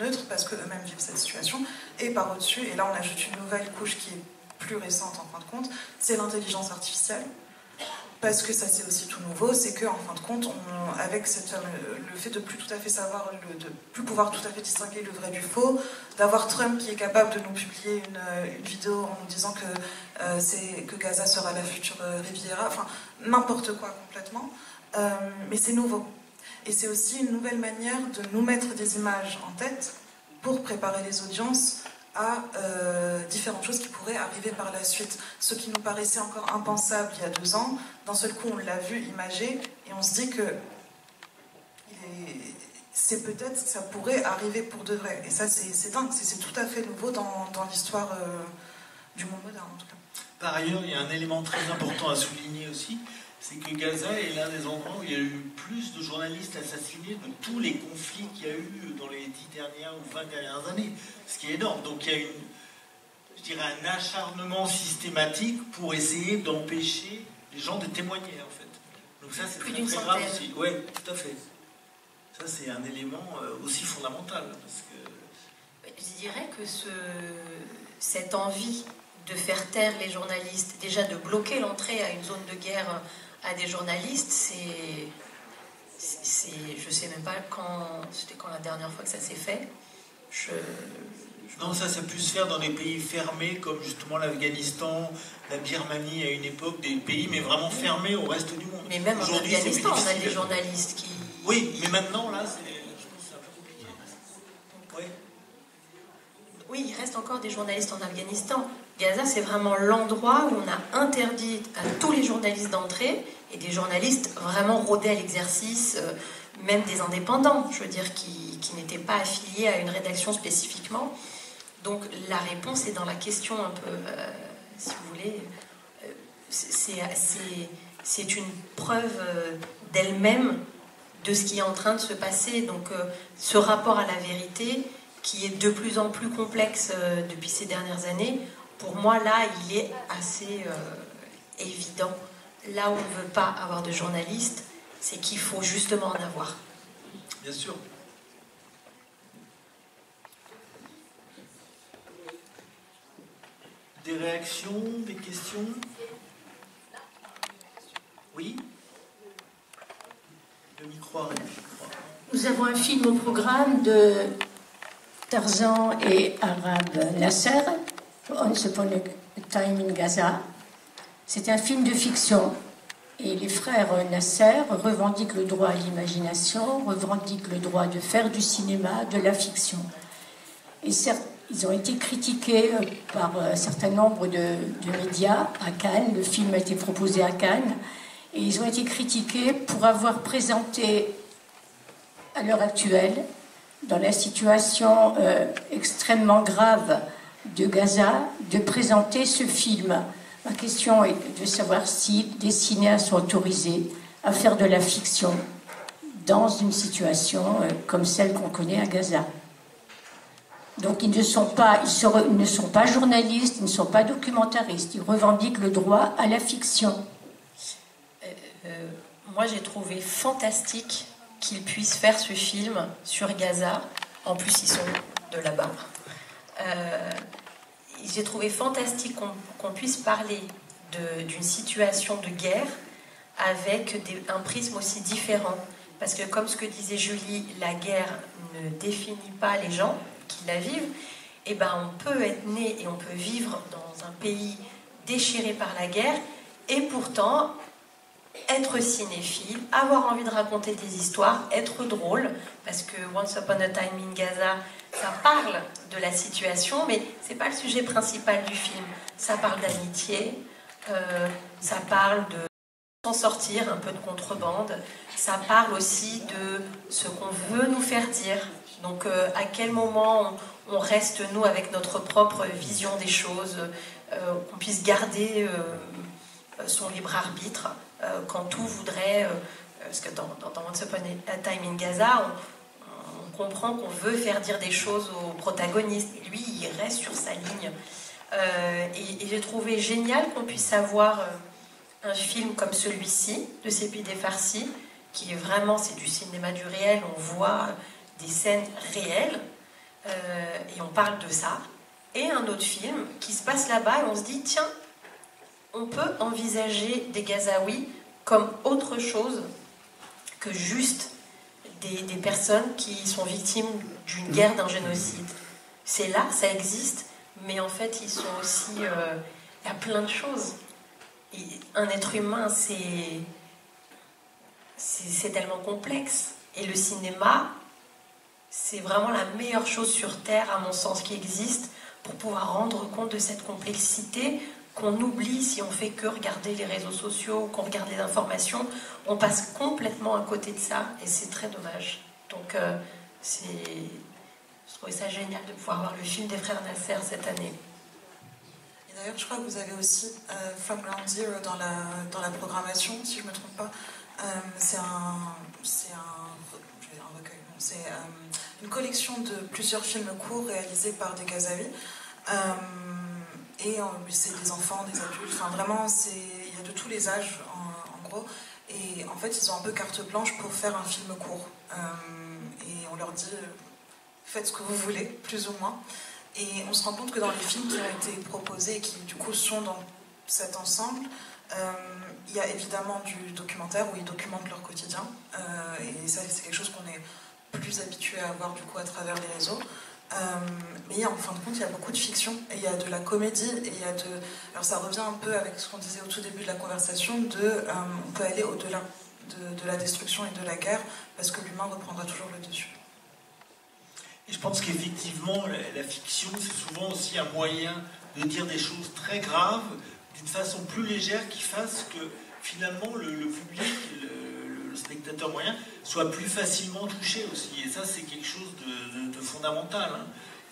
neutres, parce qu'eux-mêmes vivent cette situation. Et par au-dessus, et là, on ajoute une nouvelle couche qui est plus récente, en fin de compte, c'est l'intelligence artificielle. Parce que ça, c'est aussi tout nouveau. C'est qu'en fin de compte, avec le fait de plus tout à fait savoir, de plus pouvoir tout à fait distinguer le vrai du faux, d'avoir Trump qui est capable de nous publier une vidéo en nous disant que Gaza sera la future Riviera, enfin, n'importe quoi complètement. Mais c'est nouveau. Et c'est aussi une nouvelle manière de nous mettre des images en tête pour préparer les audiences à différentes choses qui pourraient arriver par la suite. Ce qui nous paraissait encore impensable il y a 2 ans, d'un seul coup on l'a vu imagé et on se dit que c'est peut-être, ça pourrait arriver pour de vrai. Et ça c'est dingue, c'est tout à fait nouveau dans l'histoire du monde moderne en tout cas. Par ailleurs, il y a un élément très important à souligner aussi, c'est que Gaza est l'un des endroits où il y a eu plus de journalistes assassinés de tous les conflits qu'il y a eu dans les 10 dernières ou 20 dernières années, ce qui est énorme. Donc il y a un acharnement systématique pour essayer d'empêcher les gens de témoigner, en fait. Donc ça, c'est très grave aussi. Oui, tout à fait. Ça, c'est un élément aussi fondamental. Parce que... Je dirais que cette envie de faire taire les journalistes, déjà de bloquer l'entrée à une zone de guerre à des journalistes, je sais même pas c'était quand la dernière fois que ça s'est fait. Non, ça peut se faire dans des pays fermés comme justement l'Afghanistan, la Birmanie à une époque, des pays mais vraiment fermés au reste du monde. Mais même en Afghanistan, on a des journalistes qui... Oui, mais maintenant là, je pense que c'est un peu compliqué. Oui. Oui, il reste encore des journalistes en Afghanistan. Gaza, c'est vraiment l'endroit où on a interdit à tous les journalistes d'entrer, et des journalistes vraiment rodés à l'exercice, même des indépendants, je veux dire, qui n'étaient pas affiliés à une rédaction spécifiquement. Donc la réponse est dans la question un peu, si vous voulez, c'est une preuve d'elle-même de ce qui est en train de se passer. Donc ce rapport à la vérité, qui est de plus en plus complexe depuis ces dernières années, pour moi, là, il est assez évident. Là où on ne veut pas avoir de journalistes, c'est qu'il faut justement en avoir. Bien sûr. Des réactions, des questions? Oui? Le micro arrive, je crois. Nous avons un film au programme de Tarzan et Arabe Nasser. On se pose Time in Gaza. C'est un film de fiction. Et les frères Nasser revendiquent le droit à l'imagination, revendiquent le droit de faire du cinéma, de la fiction. Et certes, ils ont été critiqués par un certain nombre de médias à Cannes. Le film a été proposé à Cannes. Et ils ont été critiqués pour avoir présenté, à l'heure actuelle, dans la situation extrêmement grave de Gaza, de présenter ce film. Ma question est de savoir si des cinéastes sont autorisés à faire de la fiction dans une situation comme celle qu'on connaît à Gaza. Donc ils ne sont pas journalistes, ils ne sont pas documentaristes, ils revendiquent le droit à la fiction. Moi j'ai trouvé fantastique qu'ils puissent faire ce film sur Gaza. En plus ils sont de là-bas. J'ai trouvé fantastique qu'on puisse parler d'une situation de guerre avec un prisme aussi différent. Parce que comme ce que disait Julie, la guerre ne définit pas les gens qui la vivent. Et ben on peut être né et on peut vivre dans un pays déchiré par la guerre et pourtant être cinéphile, avoir envie de raconter des histoires, être drôle, parce que Once Upon a Time in Gaza, ça parle de la situation, mais c'est pas le sujet principal du film. Ça parle d'amitié, ça parle de s'en sortir, un peu de contrebande, ça parle aussi de ce qu'on veut nous faire dire. Donc à quel moment on reste, nous, avec notre propre vision des choses, qu'on puisse garder son libre arbitre, quand tout voudrait... parce que dans Once Upon a Time in Gaza, on comprend qu'on veut faire dire des choses au protagoniste. Et lui, il reste sur sa ligne. Et j'ai trouvé génial qu'on puisse avoir un film comme celui-ci, de Sepideh Farsi, qui est vraiment, c'est du cinéma du réel, on voit des scènes réelles, et on parle de ça. Et un autre film qui se passe là-bas, et on se dit, tiens, on peut envisager des Gazaouis comme autre chose que juste des personnes qui sont victimes d'une guerre, d'un génocide. C'est là, ça existe, mais en fait, ils sont aussi... il y a plein de choses. Et un être humain, c'est tellement complexe. Et le cinéma, c'est vraiment la meilleure chose sur Terre, à mon sens, qui existe, pour pouvoir rendre compte de cette complexité qu'on oublie si on fait que regarder les réseaux sociaux, qu'on regarde les informations. On passe complètement à côté de ça, et c'est très dommage. Donc, je trouvais ça génial de pouvoir voir le film des frères Nasser cette année. Et d'ailleurs, je crois que vous avez aussi From Ground Zero dans la programmation, si je ne me trompe pas. C'est une collection de plusieurs films courts réalisés par des Gazaouis. Et c'est des enfants, des adultes, enfin vraiment, il y a de tous les âges, en gros. Et en fait, ils ont un peu carte blanche pour faire un film court. Et on leur dit, faites ce que vous voulez, plus ou moins. Et on se rend compte que dans les films qui ont été proposés et qui, du coup, sont dans cet ensemble, il y a évidemment du documentaire où ils documentent leur quotidien. Et ça, c'est quelque chose qu'on est plus habitué à voir, du coup, à travers les réseaux. Mais en fin de compte, il y a beaucoup de fiction et il y a de la comédie et il y a de... Alors ça revient un peu avec ce qu'on disait au tout début de la conversation on peut aller au-delà de la destruction et de la guerre parce que l'humain reprendra toujours le dessus. Et je pense qu'effectivement, la fiction, c'est souvent aussi un moyen de dire des choses très graves d'une façon plus légère qui fasse que finalement le public, le spectateur moyen, soit plus facilement touché aussi. Et ça, c'est quelque chose de fondamental. Hein.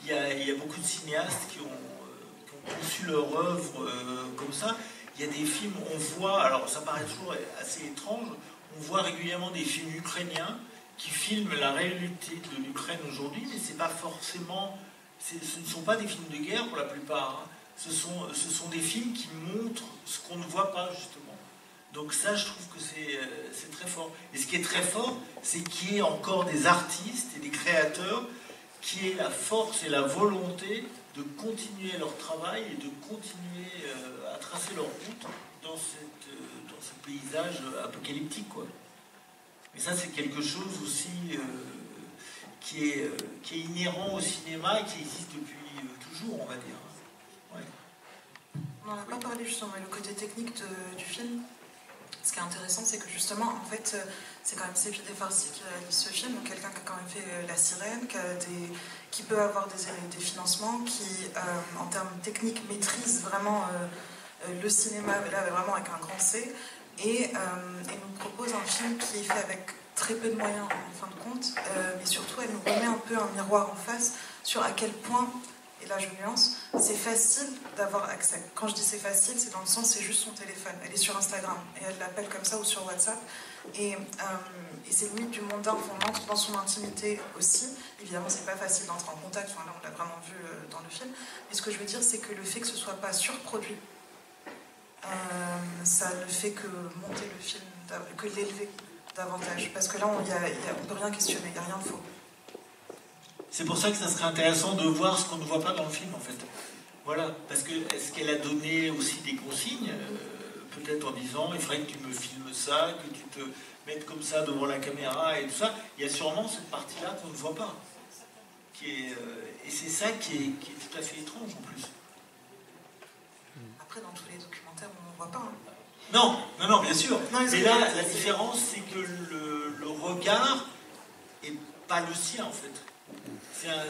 Il y a beaucoup de cinéastes qui ont conçu leur œuvre comme ça. Il y a des films, on voit, alors ça paraît toujours assez étrange, on voit régulièrement des films ukrainiens qui filment la réalité de l'Ukraine aujourd'hui, mais c'est pas forcément... ce ne sont pas des films de guerre pour la plupart. Hein. Ce sont des films qui montrent ce qu'on ne voit pas, justement. Donc ça, je trouve que c'est très fort. Et ce qui est très fort, c'est qu'il y ait encore des artistes et des créateurs qui aient la force et la volonté de continuer leur travail et de continuer à tracer leur route dans ce paysage apocalyptique, quoi. Et ça, c'est quelque chose aussi qui est inhérent au cinéma et qui existe depuis toujours, on va dire. Ouais. On n'en a pas parlé justement, mais le côté technique du film, ce qui est intéressant, c'est que justement, en fait, c'est quand même Sepideh Farsi qui réalise ce film, donc quelqu'un qui a quand même fait La Sirène, qui peut avoir des financements, qui, en termes techniques, maîtrise vraiment le cinéma, là, vraiment avec un grand C, et nous propose un film qui est fait avec très peu de moyens, en fin de compte, mais surtout, elle nous remet un peu un miroir en face sur à quel point, et là je nuance, c'est facile d'avoir accès. Quand je dis c'est facile, c'est dans le sens c'est juste son téléphone. Elle est sur Instagram et elle l'appelle comme ça ou sur WhatsApp. Et c'est limite du mondain, on entre dans son intimité aussi. Évidemment, c'est pas facile d'entrer en contact, enfin, là on l'a vraiment vu dans le film. Mais ce que je veux dire, c'est que le fait que ce soit pas surproduit, ça ne fait que monter le film, que l'élever davantage. Parce que là, on peut rien questionner, il n'y a rien de faux. C'est pour ça que ça serait intéressant de voir ce qu'on ne voit pas dans le film, en fait. Voilà, parce que est-ce qu'elle a donné aussi des consignes, peut-être en disant il faudrait que tu me filmes ça, que tu te mettes comme ça devant la caméra et tout ça. Il y a sûrement cette partie-là qu'on ne voit pas. Et c'est ça qui est tout à fait étrange en plus. Après, dans tous les documentaires, on ne voit pas. Hein. Non, bien sûr. Non, mais là, la différence, c'est que le regard n'est pas le sien, en fait.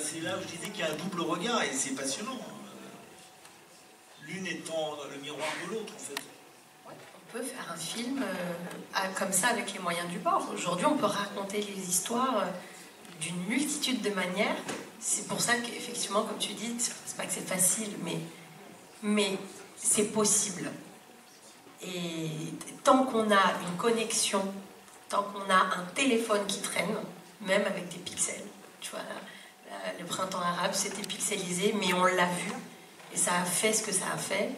C'est là où je disais qu'il y a un double regard, et c'est passionnant. L'une étant le miroir de l'autre, en fait. Ouais, on peut faire un film comme ça avec les moyens du bord. Aujourd'hui, on peut raconter les histoires d'une multitude de manières. C'est pour ça qu'effectivement, comme tu dis, c'est pas que c'est facile, mais c'est possible. Et tant qu'on a une connexion, tant qu'on a un téléphone qui traîne, même avec des pixels, tu vois, le printemps arabe, c'était pixelisé, mais on l'a vu, et ça a fait ce que ça a fait,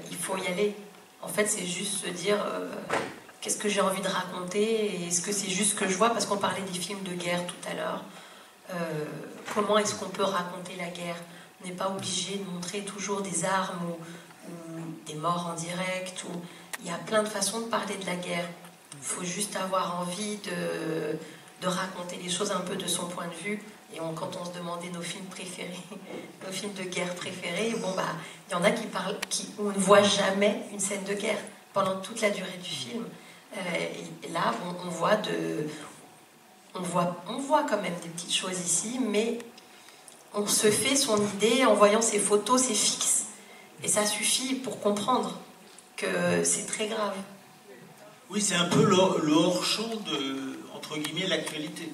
il faut y aller. En fait, c'est juste se dire, qu'est-ce que j'ai envie de raconter, et est-ce que c'est juste ce que je vois, parce qu'on parlait des films de guerre tout à l'heure, comment est-ce qu'on peut raconter la guerre? On n'est pas obligé de montrer toujours des armes ou des morts en direct, il y a plein de façons de parler de la guerre. Il faut juste avoir envie de raconter les choses un peu de son point de vue. Et quand on se demandait nos films préférés, nos films de guerre préférés, bon bah, il y en a où on ne voit jamais une scène de guerre pendant toute la durée du film. Et là, on voit quand même des petites choses ici, mais on se fait son idée en voyant ces photos, c'est fixe. Et ça suffit pour comprendre que c'est très grave. Oui, c'est un peu le hors-champ de, entre guillemets, l'actualité.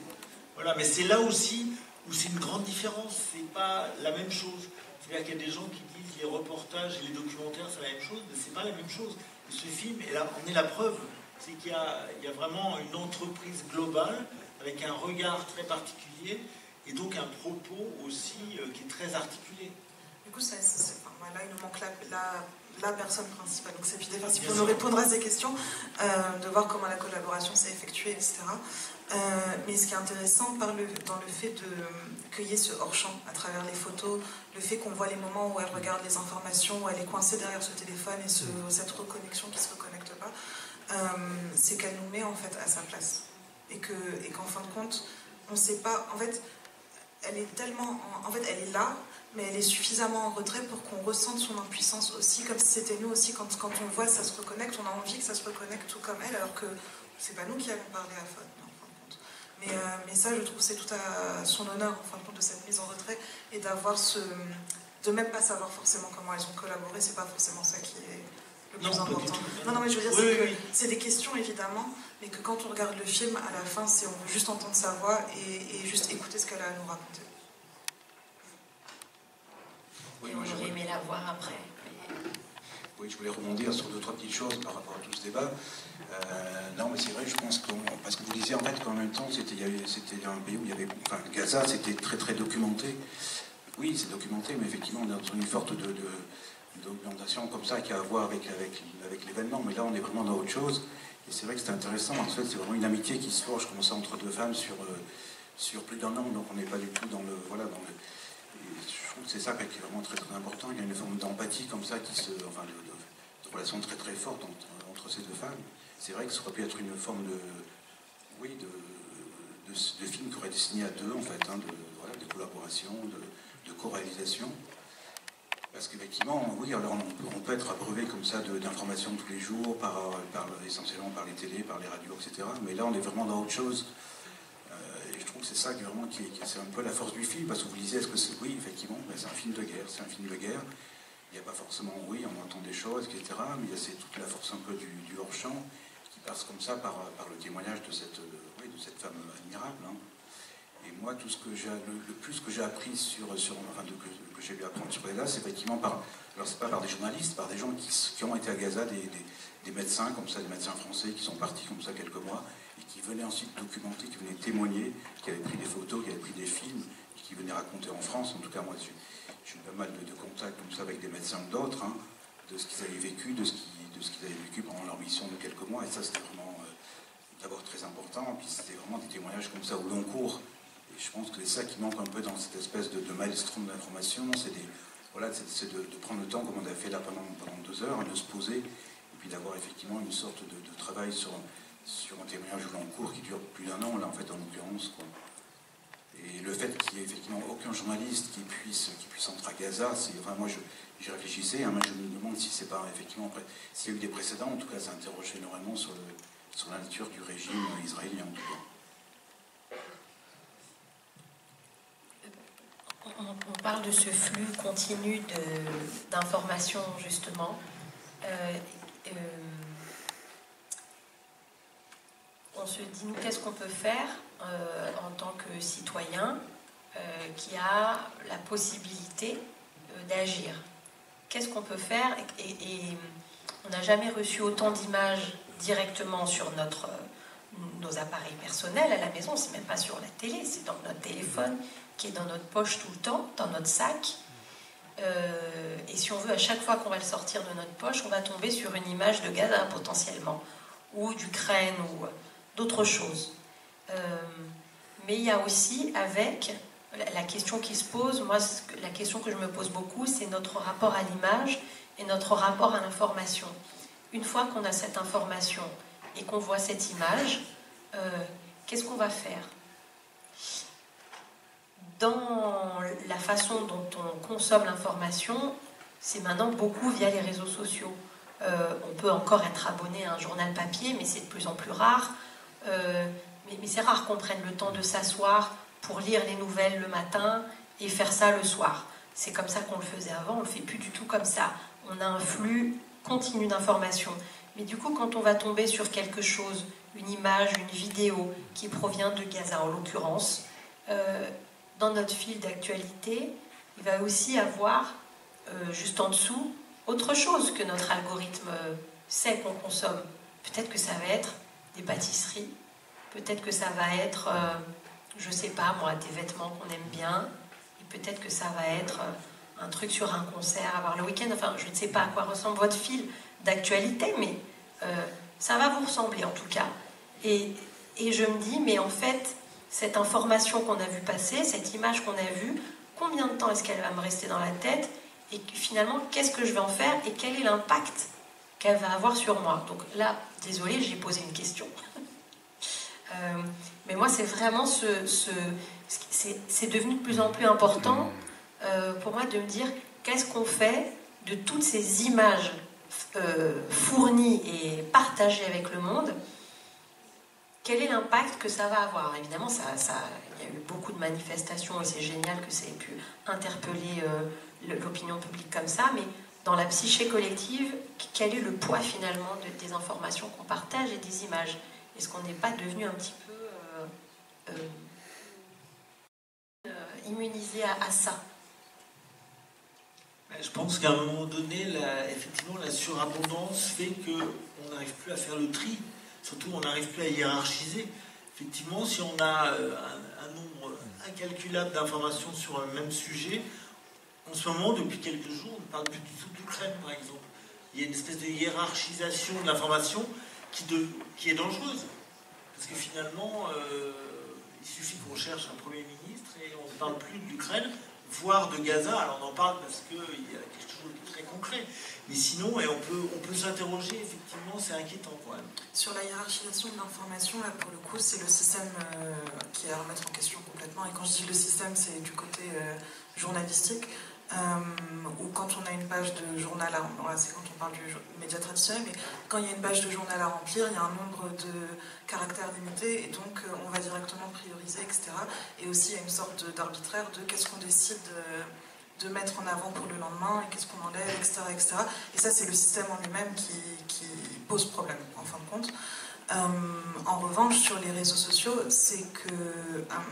Voilà, mais c'est là aussi où c'est une grande différence. C'est pas la même chose. C'est-à-dire qu'il y a des gens qui disent les reportages et les documentaires, c'est la même chose, mais c'est pas la même chose. Et ce film, et là, on est la preuve. C'est qu'il y a vraiment une entreprise globale avec un regard très particulier et donc un propos aussi qui est très articulé. Du coup, là, il nous manque la personne principale. Donc, c'est Sepideh Farsi pour nous répondre à ces questions, de voir comment la collaboration s'est effectuée, etc. Mais ce qui est intéressant dans le fait qu'il y ait ce hors-champ à travers les photos, le fait qu'on voit les moments où elle regarde les informations, où elle est coincée derrière ce téléphone et cette reconnexion qui ne se reconnecte pas, c'est qu'elle nous met en fait à sa place. Et qu'en fin de compte, on ne sait pas. En fait, elle est tellement. En fait, elle est là, mais elle est suffisamment en retrait pour qu'on ressente son impuissance aussi, comme si c'était nous aussi. Quand on voit ça se reconnecte, on a envie que ça se reconnecte tout comme elle, alors que c'est pas nous qui avons parlé à faute, en fin de compte. Mais ça, je trouve, c'est tout à son honneur, en fin de compte, de cette mise en retrait et d'avoir de même pas savoir forcément comment elles ont collaboré, c'est pas forcément ça qui est le plus important. Non, mais je veux dire, c'est des questions évidemment, mais que quand on regarde le film, à la fin, on veut juste entendre sa voix et juste écouter ce qu'elle a à nous raconter. Oui, on aurait aimé la voir après. Oui, je voulais rebondir sur 2-3 petites choses par rapport à tout ce débat. Non, mais c'est vrai, je pense parce que vous disiez en fait qu'en même temps, c'était un pays où il y avait... Enfin, Gaza, c'était très très documenté. Oui, c'est documenté, mais effectivement, dans une sorte de documentation comme ça qui a à voir avec l'événement. Mais là, on est vraiment dans autre chose. Et c'est vrai que c'est intéressant. En fait, c'est vraiment une amitié qui se forge comme ça entre deux femmes sur plus d'un an. Donc, on n'est pas du tout dans le... Voilà, je trouve que c'est ça qui est vraiment très très important. Il y a une forme d'empathie comme ça enfin de relation très très forte entre ces deux femmes. C'est vrai que ça aurait pu être une forme de film qui aurait été signé à deux en fait, de collaboration, de co-réalisation. Parce qu'effectivement, oui, alors on peut être abreuvé comme ça d'informations tous les jours, essentiellement par les télés, par les radios, etc. Mais là, on est vraiment dans autre chose. Et je trouve que c'est ça c'est un peu la force du film, parce que vous disiez, est-ce que c'est... Oui, effectivement, c'est un film de guerre, c'est un film de guerre. Il n'y a pas forcément, oui, on entend des choses, etc. Mais c'est toute la force un peu du hors-champ qui passe comme ça par le témoignage de cette femme admirable. Hein. Et moi, tout ce que le plus que j'ai appris que j'ai pu apprendre sur Gaza, c'est effectivement alors c'est pas par des journalistes, par des gens qui ont été à Gaza, des médecins comme ça, des médecins français qui sont partis comme ça quelques mois et qui venaient ensuite documenter, qui venaient témoigner, qui avaient pris des photos, qui avaient pris des films, et qui venaient raconter en France. En tout cas, moi, j'ai eu pas mal de contacts comme ça avec des médecins ou d'autres, hein, de ce qu'ils avaient vécu, de ce qu'ils avaient vécu pendant leur mission de quelques mois. Et ça, c'était vraiment d'abord très important. Puis c'était vraiment des témoignages comme ça au long cours. Et je pense que c'est ça qui manque un peu dans cette espèce de maelstrom d'information, c'est de prendre le temps, comme on a fait là pendant 2 heures, de se poser, et puis d'avoir effectivement une sorte de travail sur un témoignage au long cours qui dure plus d'1 an, là en fait en l'occurrence. Et le fait qu'il n'y ait effectivement aucun journaliste qui puisse entrer à Gaza, c'est vraiment, moi j'y réfléchissais, hein, mais je me demande si c'est pas effectivement, s'il y a eu des précédents, en tout cas ça interroge énormément sur la nature du régime israélien en tout cas. On parle de ce flux continu d'informations, justement. On se dit, nous, qu'est-ce qu'on peut faire en tant que citoyen qui a la possibilité d'agir? Qu'est-ce qu'on peut faire? Et on n'a jamais reçu autant d'images directement sur nos appareils personnels à la maison. C'est même pas sur la télé, c'est dans notre téléphone, qui est dans notre poche tout le temps, dans notre sac. Et si on veut, à chaque fois qu'on va le sortir de notre poche, on va tomber sur une image de Gaza potentiellement, ou d'Ukraine, ou d'autres choses. Mais il y a aussi, avec la question qui se pose, moi, la question que je me pose beaucoup, c'est notre rapport à l'image et notre rapport à l'information. Une fois qu'on a cette information et qu'on voit cette image, qu'est-ce qu'on va faire ? Dans la façon dont on consomme l'information, c'est maintenant beaucoup via les réseaux sociaux. On peut encore être abonné à un journal papier, mais c'est de plus en plus rare. Mais c'est rare qu'on prenne le temps de s'asseoir pour lire les nouvelles le matin et faire ça le soir. C'est comme ça qu'on le faisait avant, on ne le fait plus du tout comme ça. On a un flux continu d'informations. Mais du coup, quand on va tomber sur quelque chose, une image, une vidéo qui provient de Gaza en l'occurrence, dans notre fil d'actualité, il va aussi avoir, juste en dessous, autre chose que notre algorithme sait qu'on consomme. Peut-être que ça va être des pâtisseries, peut-être que ça va être, je sais pas moi, des vêtements qu'on aime bien, et peut-être que ça va être un truc sur un concert à voir le week-end. Enfin, je ne sais pas à quoi ressemble votre fil d'actualité, mais ça va vous ressembler en tout cas. Et je me dis, mais en fait, cette information qu'on a vue passer, cette image qu'on a vue, combien de temps est-ce qu'elle va me rester dans la tête? Et finalement, qu'est-ce que je vais en faire? Et quel est l'impact qu'elle va avoir sur moi? Donc là, désolée, j'ai posé une question. Mais moi, c'est vraiment c'est devenu de plus en plus important pour moi de me dire qu'est-ce qu'on fait de toutes ces images fournies et partagées avec le monde. Quel est l'impact que ça va avoir? Évidemment, il y a eu beaucoup de manifestations et c'est génial que ça ait pu interpeller l'opinion publique comme ça, mais dans la psyché collective, quel est le poids finalement des informations qu'on partage et des images? Est-ce qu'on n'est pas devenu un petit peu immunisé à ça? Je pense qu'à un moment donné, effectivement, la surabondance fait qu'on n'arrive plus à faire le tri. Surtout, on n'arrive plus à hiérarchiser. Effectivement, si on a un nombre incalculable d'informations sur un même sujet, en ce moment, depuis quelques jours, on ne parle plus du tout d'Ukraine, par exemple. Il y a une espèce de hiérarchisation de l'information qui est dangereuse. Parce que finalement, il suffit qu'on cherche un Premier ministre et on ne parle plus de l'Ukraine, voire de Gaza. Alors on en parle parce qu'il y a quelque chose de très concret. Mais sinon, et on peut s'interroger, effectivement, c'est inquiétant quand même. Sur la hiérarchisation de l'information, là pour le coup, c'est le système qui est à remettre en question complètement. Et quand je dis le système, c'est du côté journalistique. ou quand on a une page de journal à remplir, c'est quand on parle du média traditionnel, mais quand il y a une page de journal à remplir, il y a un nombre de caractères limités, et donc on va directement prioriser, etc. Et aussi, il y a une sorte d'arbitraire de qu'est-ce qu'on décide de mettre en avant pour le lendemain, et qu'est-ce qu'on enlève, etc., etc. Et ça, c'est le système en lui-même qui pose problème, en fin de compte. En revanche, sur les réseaux sociaux, c'est que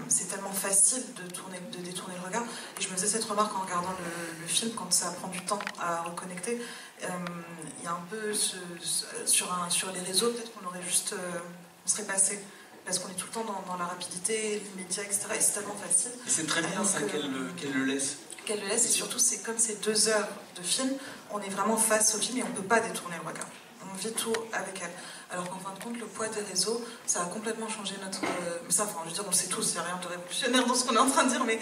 c'est tellement facile de détourner le regard. Et je me faisais cette remarque en regardant le film, quand ça prend du temps à reconnecter. Il y a un peu sur les réseaux, peut-être qu'on aurait juste, on serait passé, parce qu'on est tout le temps dans la rapidité, l'immédiat, etc. Et c'est tellement facile. Et c'est très bien ça qu'elle le laisse. Qu'elle le laisse, et surtout, c'est comme ces 2 heures de film, on est vraiment face au film et on ne peut pas détourner le regard. On vit tout avec elle. Alors qu'en fin de compte, le poids des réseaux, ça a complètement changé notre... Mais ça, enfin, je veux dire, on le sait tous, il n'y a rien de révolutionnaire dans ce qu'on est en train de dire, mais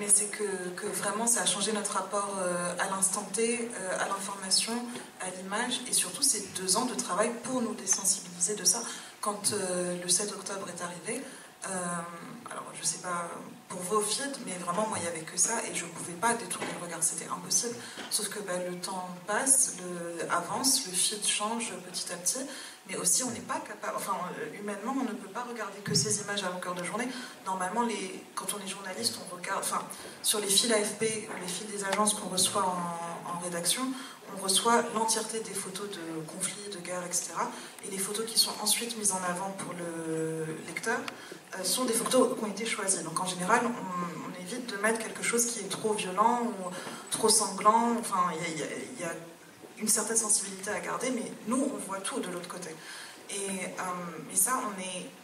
c'est que vraiment, ça a changé notre rapport à l'instant T, à l'information, à l'image, et surtout ces 2 ans de travail pour nous désensibiliser de ça. Quand le 7 octobre est arrivé, alors je ne sais pas pour vos feeds, mais vraiment, moi, il n'y avait que ça, et je ne pouvais pas détourner le regard, c'était impossible. Sauf que le temps passe, avance, le feed change petit à petit, mais aussi on n'est pas capable, enfin, humainement, on ne peut pas regarder que ces images à longueur de journée. Normalement, quand on est journaliste, on regarde, enfin, sur les fils AFP, les fils des agences qu'on reçoit en rédaction, on reçoit l'entièreté des photos de conflits, de guerres, etc. Et les photos qui sont ensuite mises en avant pour le lecteur sont des photos qui ont été choisies. Donc en général, on évite de mettre quelque chose qui est trop violent ou trop sanglant. Enfin, il y a une certaine sensibilité à garder, mais nous, on voit tout de l'autre côté. Et ça,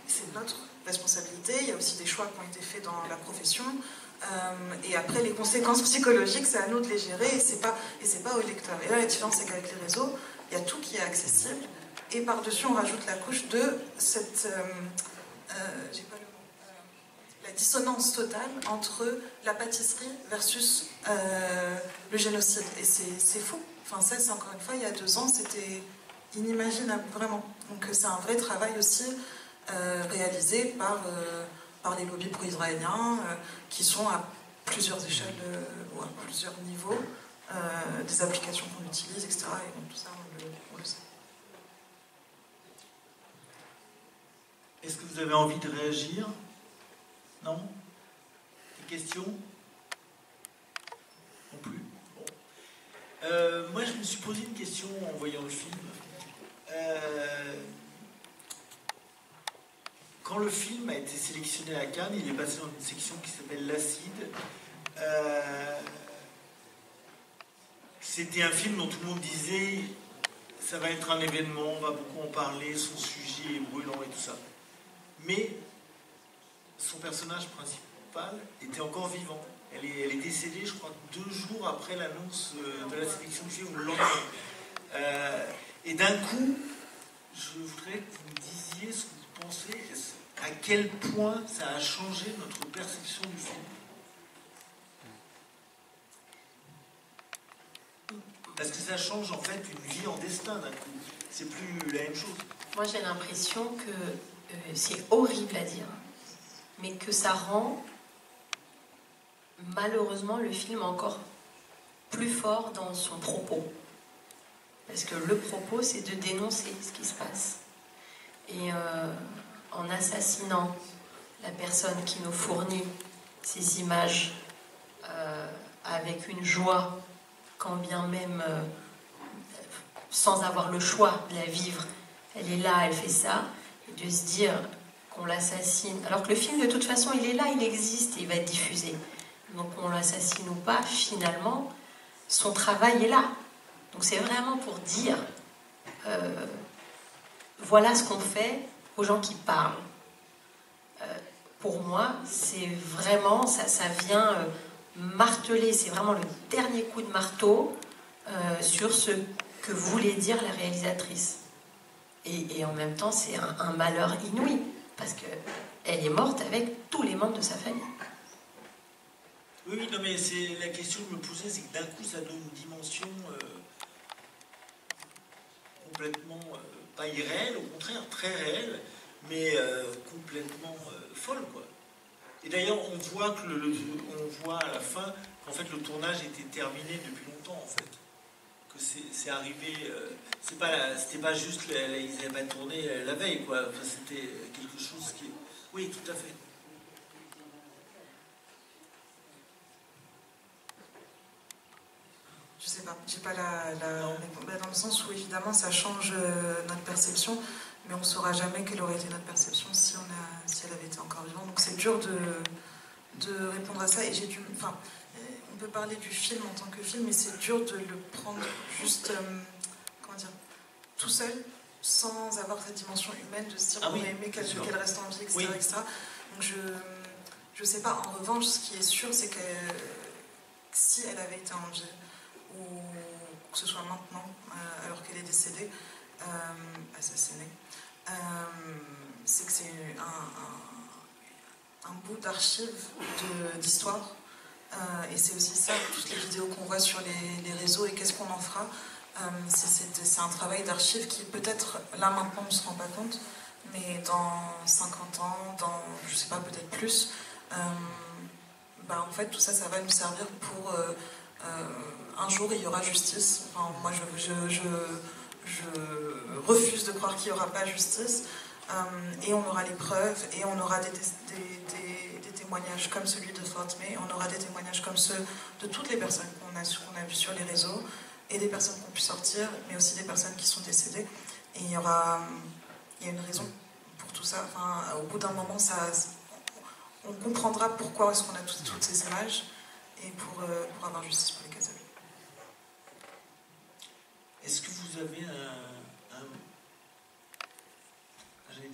c'est notre responsabilité. Il y a aussi des choix qui ont été faits dans la profession. Et après, les conséquences psychologiques, c'est à nous de les gérer, et c'est pas au lecteur. Et là, la différence, c'est qu'avec les réseaux, il y a tout qui est accessible, et par-dessus, on rajoute la couche de cette... j'ai pas le mot, la dissonance totale entre la pâtisserie versus le génocide. Et c'est fou. Enfin, ça, c'est encore une fois, il y a 2 ans, c'était inimaginable, vraiment. Donc c'est un vrai travail aussi réalisé par les lobbies pro-israéliens qui sont à plusieurs échelles ou à plusieurs niveaux des applications qu'on utilise, etc. Et donc tout ça, on le sait. Est-ce que vous avez envie de réagir? Non? Des questions? Non plus? Bon. Moi, je me suis posé une question en voyant le film. Quand le film a été sélectionné à Cannes, il est passé dans une section qui s'appelle l'Acide. C'était un film dont tout le monde disait ça va être un événement, on va beaucoup en parler, son sujet est brûlant et tout ça. Mais son personnage principal était encore vivant. Elle est décédée, je crois, 2 jours après l'annonce de la sélection du film, ou le lendemain. Et d'un coup, je voudrais que vous me disiez ce que vous pensez, à quel point ça a changé notre perception du film. Parce que ça change en fait une vie en destin d'un coup. C'est plus la même chose. Moi j'ai l'impression que c'est horrible à dire, mais que ça rend malheureusement le film encore plus fort dans son propos. Parce que le propos, c'est de dénoncer ce qui se passe. Et en assassinant la personne qui nous fournit ces images avec une joie, quand bien même sans avoir le choix de la vivre, elle est là, elle fait ça, et de se dire qu'on l'assassine, alors que le film de toute façon il est là, il existe et il va être diffusé, donc on l'assassine ou pas, finalement son travail est là. Donc c'est vraiment pour dire voilà ce qu'on fait aux gens qui parlent. Pour moi, c'est vraiment, ça vient marteler, c'est vraiment le dernier coup de marteau sur ce que voulait dire la réalisatrice. Et en même temps, c'est un malheur inouï, parce qu'elle est morte avec tous les membres de sa famille. Oui, non, mais c'est la question que je me posais, c'est que d'un coup, ça donne une dimension complètement, pas irréelle, au contraire, très réelle, mais complètement folle, quoi. Et d'ailleurs, on voit à la fin qu'en fait le tournage était terminé depuis longtemps en fait. Que c'est arrivé, c'était pas juste, ils n'avaient pas tourné la veille quoi, enfin, c'était quelque chose qui... Oui, tout à fait. Je sais pas, j'ai pas dans le sens où évidemment ça change notre perception, mais on saura jamais quelle aurait été notre perception si elle avait été encore vivante. Donc c'est dur de répondre à ça, et j'ai dû... Enfin, on peut parler du film en tant que film, mais c'est dur de le prendre juste, comment dire, tout seul, sans avoir cette dimension humaine, de se dire on a aimé qu'elle reste en vie, etc., oui. etc. Donc je sais pas. En revanche, ce qui est sûr, c'est que si elle avait été en vie, ou que ce soit maintenant, alors qu'elle est décédée, assassinée, c'est que c'est un bout d'archive d'histoire. Et c'est aussi ça, toutes les vidéos qu'on voit sur les réseaux, et qu'est-ce qu'on en fera. C'est un travail d'archive qui peut-être, là maintenant on ne se rend pas compte, mais dans 50 ans, dans, je sais pas, peut-être plus, en fait tout ça, ça va nous servir pour... un jour il y aura justice. Enfin, moi je refuse de croire qu'il n'y aura pas justice, et on aura les preuves, et on aura des témoignages comme celui de Fatemeh, on aura des témoignages comme ceux de toutes les personnes qu'on a vues sur les réseaux, et des personnes qui ont pu sortir, mais aussi des personnes qui sont décédées, et il y a une raison pour tout ça. Enfin, au bout d'un moment, on comprendra pourquoi est-ce qu'on a toutes ces images, et pour avoir justice pour les Kazakhs. Est-ce que vous avez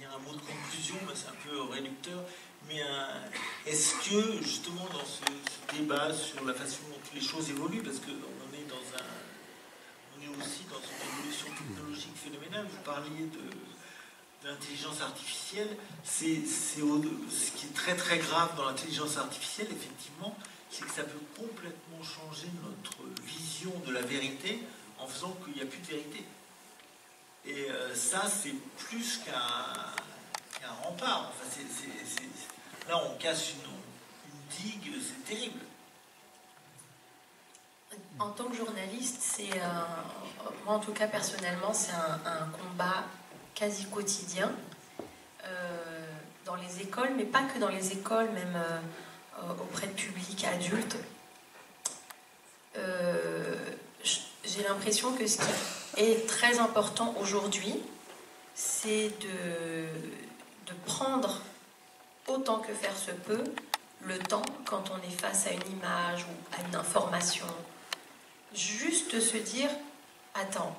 un mot de conclusion, c'est un peu réducteur, mais est-ce que justement dans ce débat sur la façon dont les choses évoluent, parce qu'on est aussi dans une évolution technologique phénoménale, vous parliez d'intelligence artificielle, ce qui est très très grave dans l'intelligence artificielle, effectivement, c'est que ça peut complètement changer notre vision de la vérité en faisant qu'il n'y a plus de vérité. Et ça, c'est plus qu'un rempart. Enfin, là, on casse une digue, c'est terrible. En tant que journaliste, moi en tout cas personnellement, c'est un combat quasi quotidien dans les écoles, mais pas que dans les écoles, même auprès de publics adultes. J'ai l'impression que ce qui est très important aujourd'hui, c'est de prendre, autant que faire se peut, le temps, quand on est face à une image ou à une information, juste de se dire, attends,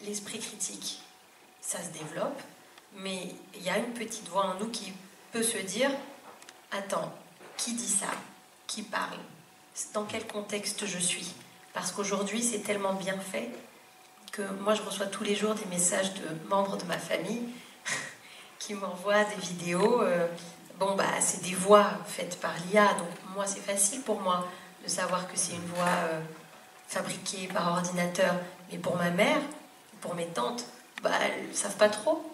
l'esprit critique, ça se développe, mais il y a une petite voix en nous qui peut se dire, attends, qui dit ça? Qui parle? Dans quel contexte je suis? Parce qu'aujourd'hui, c'est tellement bien fait que moi, je reçois tous les jours des messages de membres de ma famille qui m'envoient des vidéos. C'est des voix faites par l'IA, donc moi, c'est facile pour moi de savoir que c'est une voix fabriquée par ordinateur. Mais pour ma mère, pour mes tantes, elles ne savent pas trop.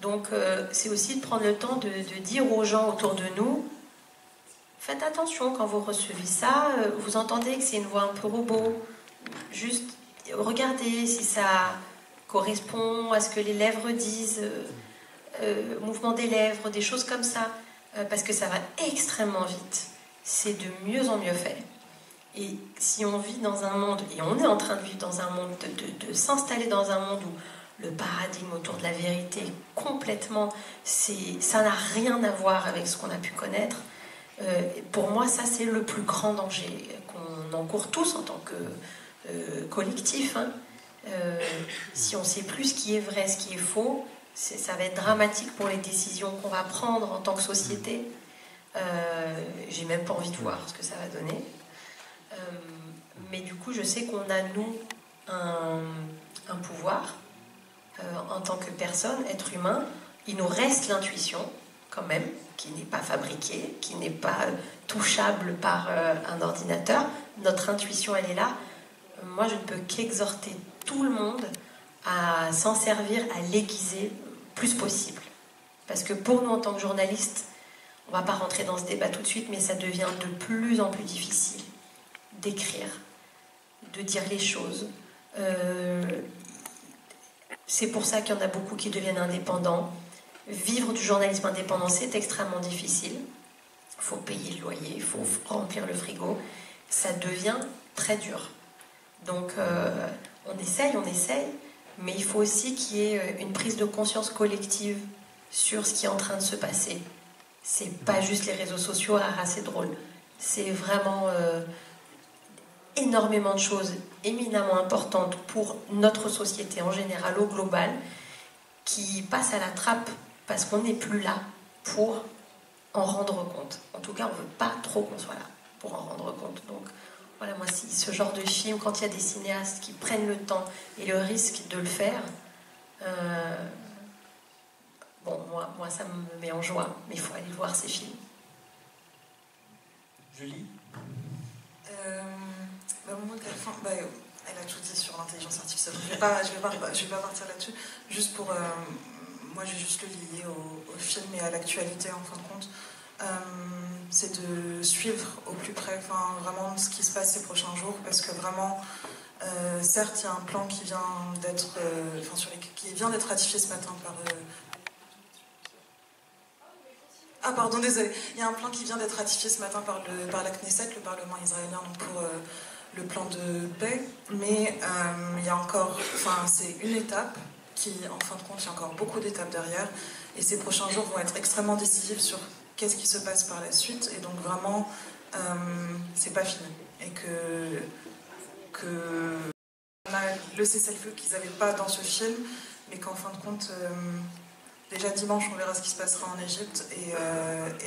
Donc, c'est aussi de prendre le temps de dire aux gens autour de nous, faites attention quand vous recevez ça, vous entendez que c'est une voix un peu robot. Juste regardez si ça correspond à ce que les lèvres disent, mouvement des lèvres, des choses comme ça, parce que ça va extrêmement vite. C'est de mieux en mieux fait. Et si on vit dans un monde, et on est en train de vivre dans un monde, de s'installer dans un monde où le paradigme autour de la vérité, complètement, ça n'a rien à voir avec ce qu'on a pu connaître. Pour moi, ça, c'est le plus grand danger qu'on encourt tous en tant que collectif. Si on ne sait plus ce qui est vrai, ce qui est faux, ça va être dramatique pour les décisions qu'on va prendre en tant que société. J'ai même pas envie de voir ce que ça va donner. Mais du coup, je sais qu'on a, nous, un pouvoir en tant que personne, être humain. Il nous reste l'intuition, quand même, qui n'est pas fabriquée, qui n'est pas touchable par un ordinateur. Notre intuition, elle est là. Moi, je ne peux qu'exhorter tout le monde à s'en servir, à l'aiguiser le plus possible. Parce que pour nous, en tant que journalistes, On ne va pas rentrer dans ce débat tout de suite, mais ça devient de plus en plus difficile d'écrire, de dire les choses. C'est pour ça qu'il y en a beaucoup qui deviennent indépendants. Vivre du journalisme indépendant, c'est extrêmement difficile. Il faut payer le loyer, il faut remplir le frigo. Ça devient très dur. Donc on essaye, mais il faut aussi qu'il y ait une prise de conscience collective sur ce qui est en train de se passer. C'est pas juste les réseaux sociaux, c'est drôle. C'est vraiment énormément de choses éminemment importantes pour notre société en général, au global, qui passent à la trappe parce qu'on n'est plus là pour en rendre compte. En tout cas, on ne veut pas trop qu'on soit là pour en rendre compte. Donc voilà, moi, si ce genre de film, quand il y a des cinéastes qui prennent le temps et le risque de le faire, bon, moi, ça me met en joie, mais il faut aller voir ces films. Julie ? Elle a tout dit sur l'intelligence artificielle. Je vais pas partir là-dessus. Juste pour... moi, je vais juste le lier au film et à l'actualité, en fin de compte. C'est de suivre au plus près, vraiment ce qui se passe ces prochains jours, parce que vraiment, certes, il y a un plan qui vient d'être ratifié ce matin par... Ah pardon, désolé. Il y a un plan qui vient d'être ratifié ce matin par la Knesset, le Parlement israélien, donc pour le plan de paix. Mais il y a encore... c'est une étape qui, en fin de compte, il y a encore beaucoup d'étapes derrière. Et ces prochains jours vont être extrêmement décisifs sur qu'est-ce qui se passe par la suite. Et donc vraiment, c'est pas fini. Et que on a le cessez-le-feu qu'ils n'avaient pas dans ce film, mais qu'en fin de compte... déjà dimanche, on verra ce qui se passera en Égypte et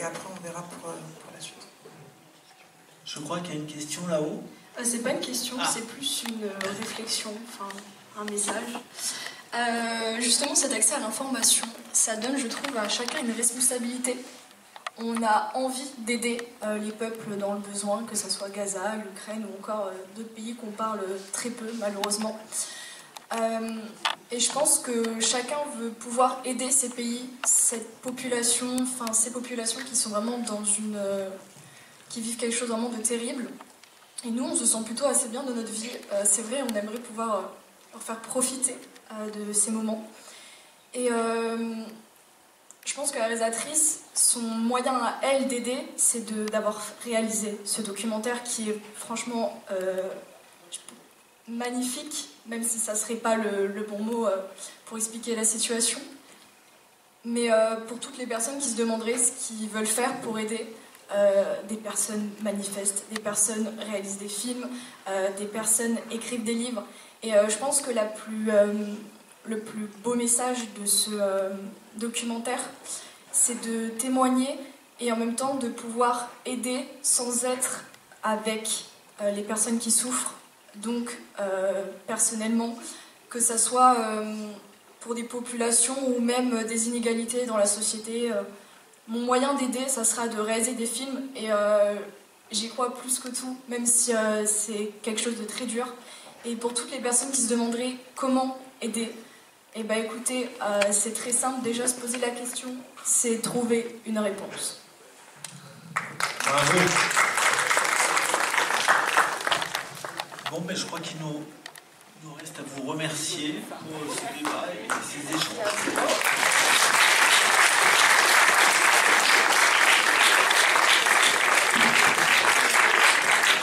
après, on verra pour la suite. Je crois qu'il y a une question là-haut. C'est pas une question, c'est plus une réflexion, un message. Justement, cet accès à l'information, ça donne, je trouve, à chacun une responsabilité. On a envie d'aider les peuples dans le besoin, que ce soit Gaza, l'Ukraine ou encore d'autres pays qu'on parle très peu, malheureusement. Et je pense que chacun veut pouvoir aider ces pays, ces populations qui sont vraiment qui vivent quelque chose vraiment de terrible. Et nous, on se sent plutôt assez bien de notre vie. C'est vrai, on aimerait pouvoir leur faire profiter de ces moments. Et je pense que la réalisatrice, son moyen à elle d'aider, c'est d'avoir réalisé ce documentaire qui est franchement magnifique, même si ça ne serait pas le bon mot pour expliquer la situation. Mais pour toutes les personnes qui se demanderaient ce qu'ils veulent faire pour aider, des personnes manifestent, des personnes réalisent des films, des personnes écrivent des livres. Et je pense que le plus beau message de ce documentaire, c'est de témoigner et en même temps de pouvoir aider sans être avec les personnes qui souffrent. Donc, personnellement, que ça soit pour des populations ou même des inégalités dans la société, mon moyen d'aider, ça sera de réaliser des films et j'y crois plus que tout, même si c'est quelque chose de très dur. Et pour toutes les personnes qui se demanderaient comment aider, écoutez, c'est très simple, déjà se poser la question, c'est trouver une réponse. Bravo. Bon, mais je crois qu'il nous reste à vous remercier pour ce débat et ces échanges.